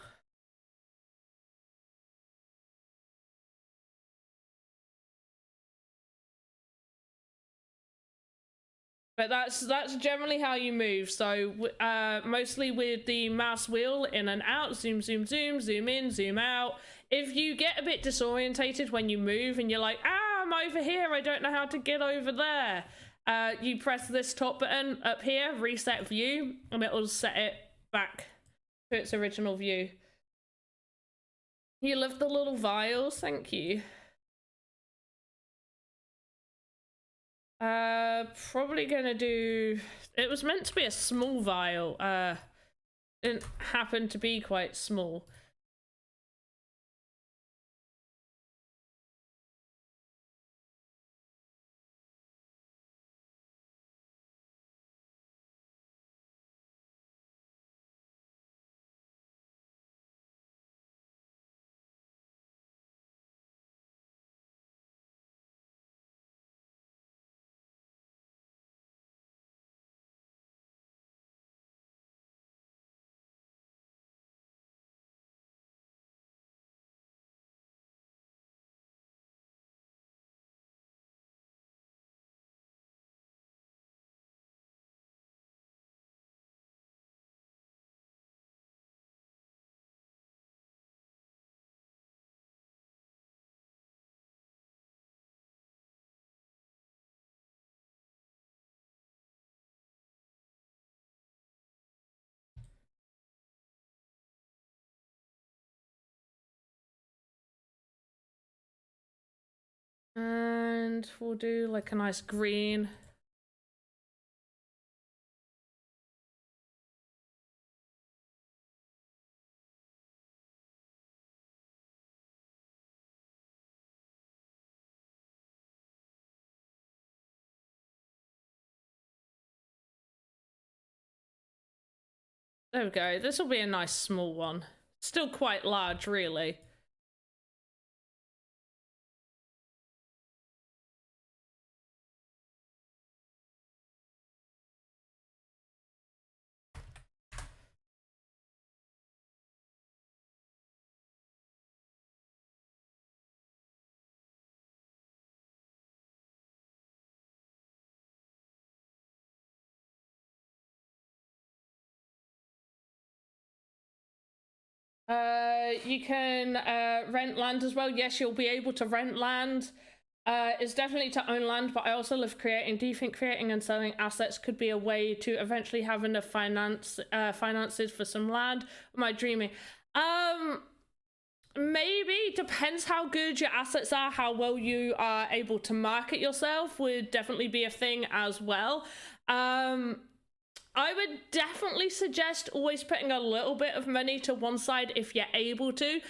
But that's generally how you move. So mostly with the mouse wheel, in and out, zoom, zoom, zoom, zoom in, zoom out. If you get a bit disorientated when you move and you're like, ah, I'm over here, I don't know how to get over there. You press this top button up here, reset view, and it'll set it back to its original view. You love the little vials, thank you. Probably gonna do... It was meant to be a small vial. Didn't happen to be quite small. And we'll do like a nice green. There we go. This will be a nice small one. Still quite large, really. You can rent land as well. Yes, you'll be able to rent land. It's definitely to own land, but I also love creating. Do you think creating and selling assets could be a way to eventually have enough finances for some land? Am I dreaming? Maybe. Depends how good your assets are, how well you are able to market yourself would definitely be a thing as well. I would definitely suggest always putting a little bit of money to one side if you're able to.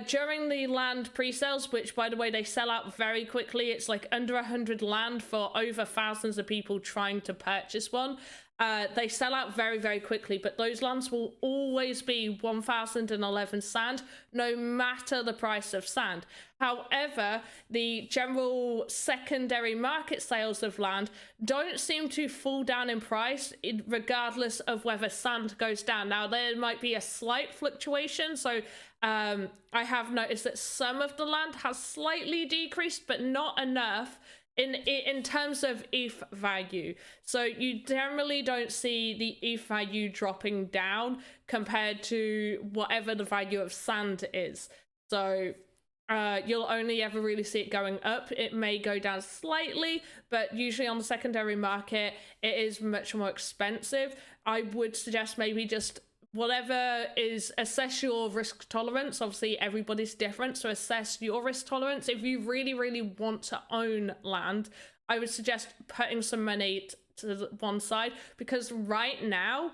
During the land pre-sales, which by the way, they sell out very quickly. It's like under 100 land for over thousands of people trying to purchase one. They sell out very, very quickly, but those lands will always be 1011 sand, no matter the price of sand. However, the general secondary market sales of land don't seem to fall down in price regardless of whether sand goes down. Now, there might be a slight fluctuation, so I have noticed that some of the land has slightly decreased, but not enough in terms of ETH value. So you generally don't see the ETH value dropping down compared to whatever the value of sand is. So you'll only ever really see it going up. It may go down slightly, but usually on the secondary market, it is much more expensive. I would suggest maybe just whatever is, assess your risk tolerance. Obviously everybody's different, so assess your risk tolerance. If you really, really want to own land, I would suggest putting some money to one side, because right now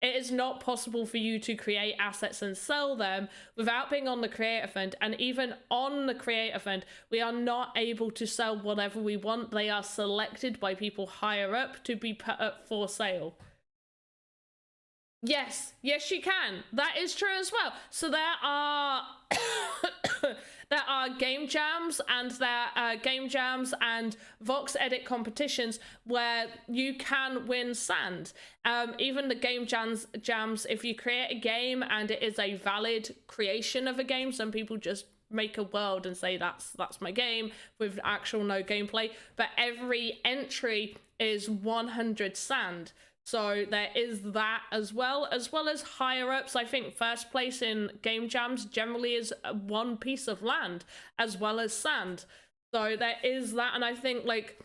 it is not possible for you to create assets and sell them without being on the creator fund. And even on the creator fund, we are not able to sell whatever we want. They are selected by people higher up to be put up for sale. Yes, you can. That is true as well. So there are there are game jams and Voxedit competitions where you can win sand. Even the game jams, if you create a game and it is a valid creation of a game, some people just make a world and say that's my game with actual no gameplay, but every entry is 100 sand. So there is that as well as higher ups. I think first place in game jams generally is one piece of land as well as sand. So there is that, and I think like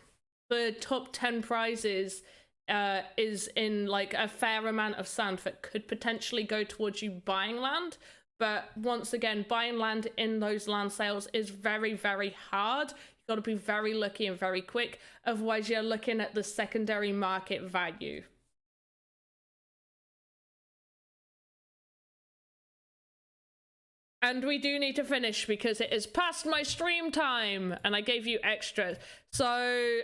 the top 10 prizes is in like a fair amount of sand that could potentially go towards you buying land. But once again, buying land in those land sales is very, very hard. You've got to be very lucky and very quick. Otherwise, you're looking at the secondary market value. And we do need to finish because it is past my stream time and I gave you extra. So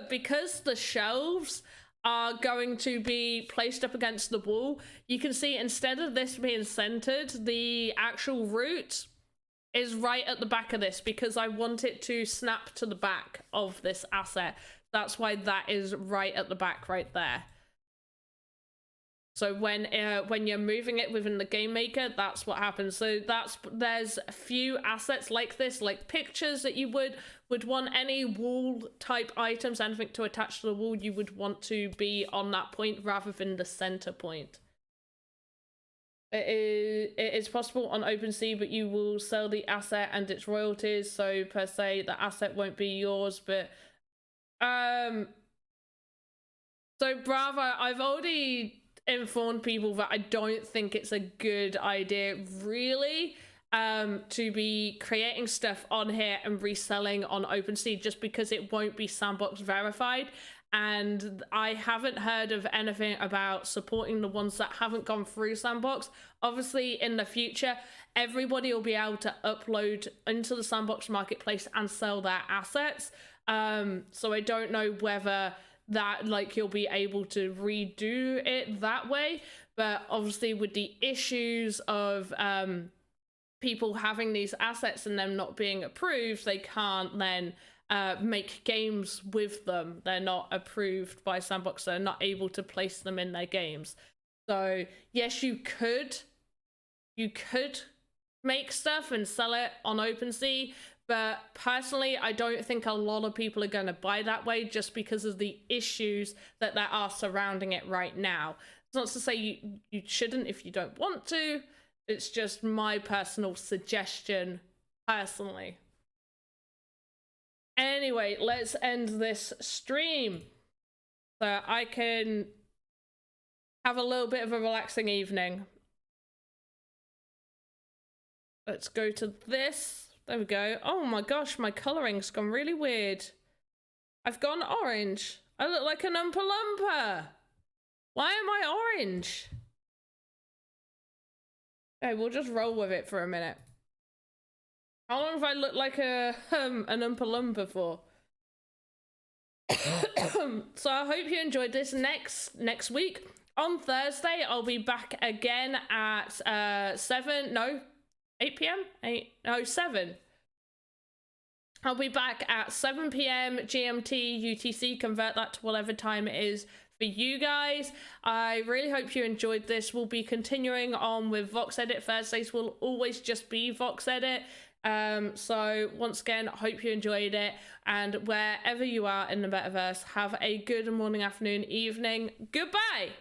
because the shelves are going to be placed up against the wall, you can see instead of this being centered, the actual root is right at the back of this because I want it to snap to the back of this asset. That's why that is right at the back right there. So when you're moving it within the game maker, that's what happens. So there's a few assets like this, like pictures that you would want, any wall type items, anything to attach to the wall, you would want to be on that point rather than the center point. It is possible on OpenSea, but you will sell the asset and its royalties. So per se, the asset won't be yours, but so Bravo, I've already informed people that I don't think it's a good idea really to be creating stuff on here and reselling on OpenSea just because it won't be Sandbox verified, and I haven't heard of anything about supporting the ones that haven't gone through Sandbox. Obviously in the future everybody will be able to upload into the Sandbox marketplace and sell their assets, so I don't know whether that like you'll be able to redo it that way, but obviously with the issues of people having these assets and them not being approved, they can't then make games with them. They're not approved by Sandbox, so they're not able to place them in their games. So yes, you could make stuff and sell it on OpenSea, but personally, I don't think a lot of people are going to buy that way just because of the issues that there are surrounding it right now. It's not to say you shouldn't if you don't want to. It's just my personal suggestion, personally. Anyway, let's end this stream so I can have a little bit of a relaxing evening. Let's go to this. There we go. Oh my gosh, my coloring's gone really weird. I've gone orange. I look like an Oompa Loompa. Why am I orange? Okay, we'll just roll with it for a minute. How long have I looked like an Oompa Loompa for? So I hope you enjoyed this. Next week on Thursday, I'll be back again at 8 p.m? 7. I'll be back at 7 p.m. GMT, UTC, convert that to whatever time it is for you guys. I really hope you enjoyed this. We'll be continuing on with Voxedit. Thursdays will always just be Voxedit. So once again, I hope you enjoyed it, and wherever you are in the metaverse, have a good morning, afternoon, evening. Goodbye!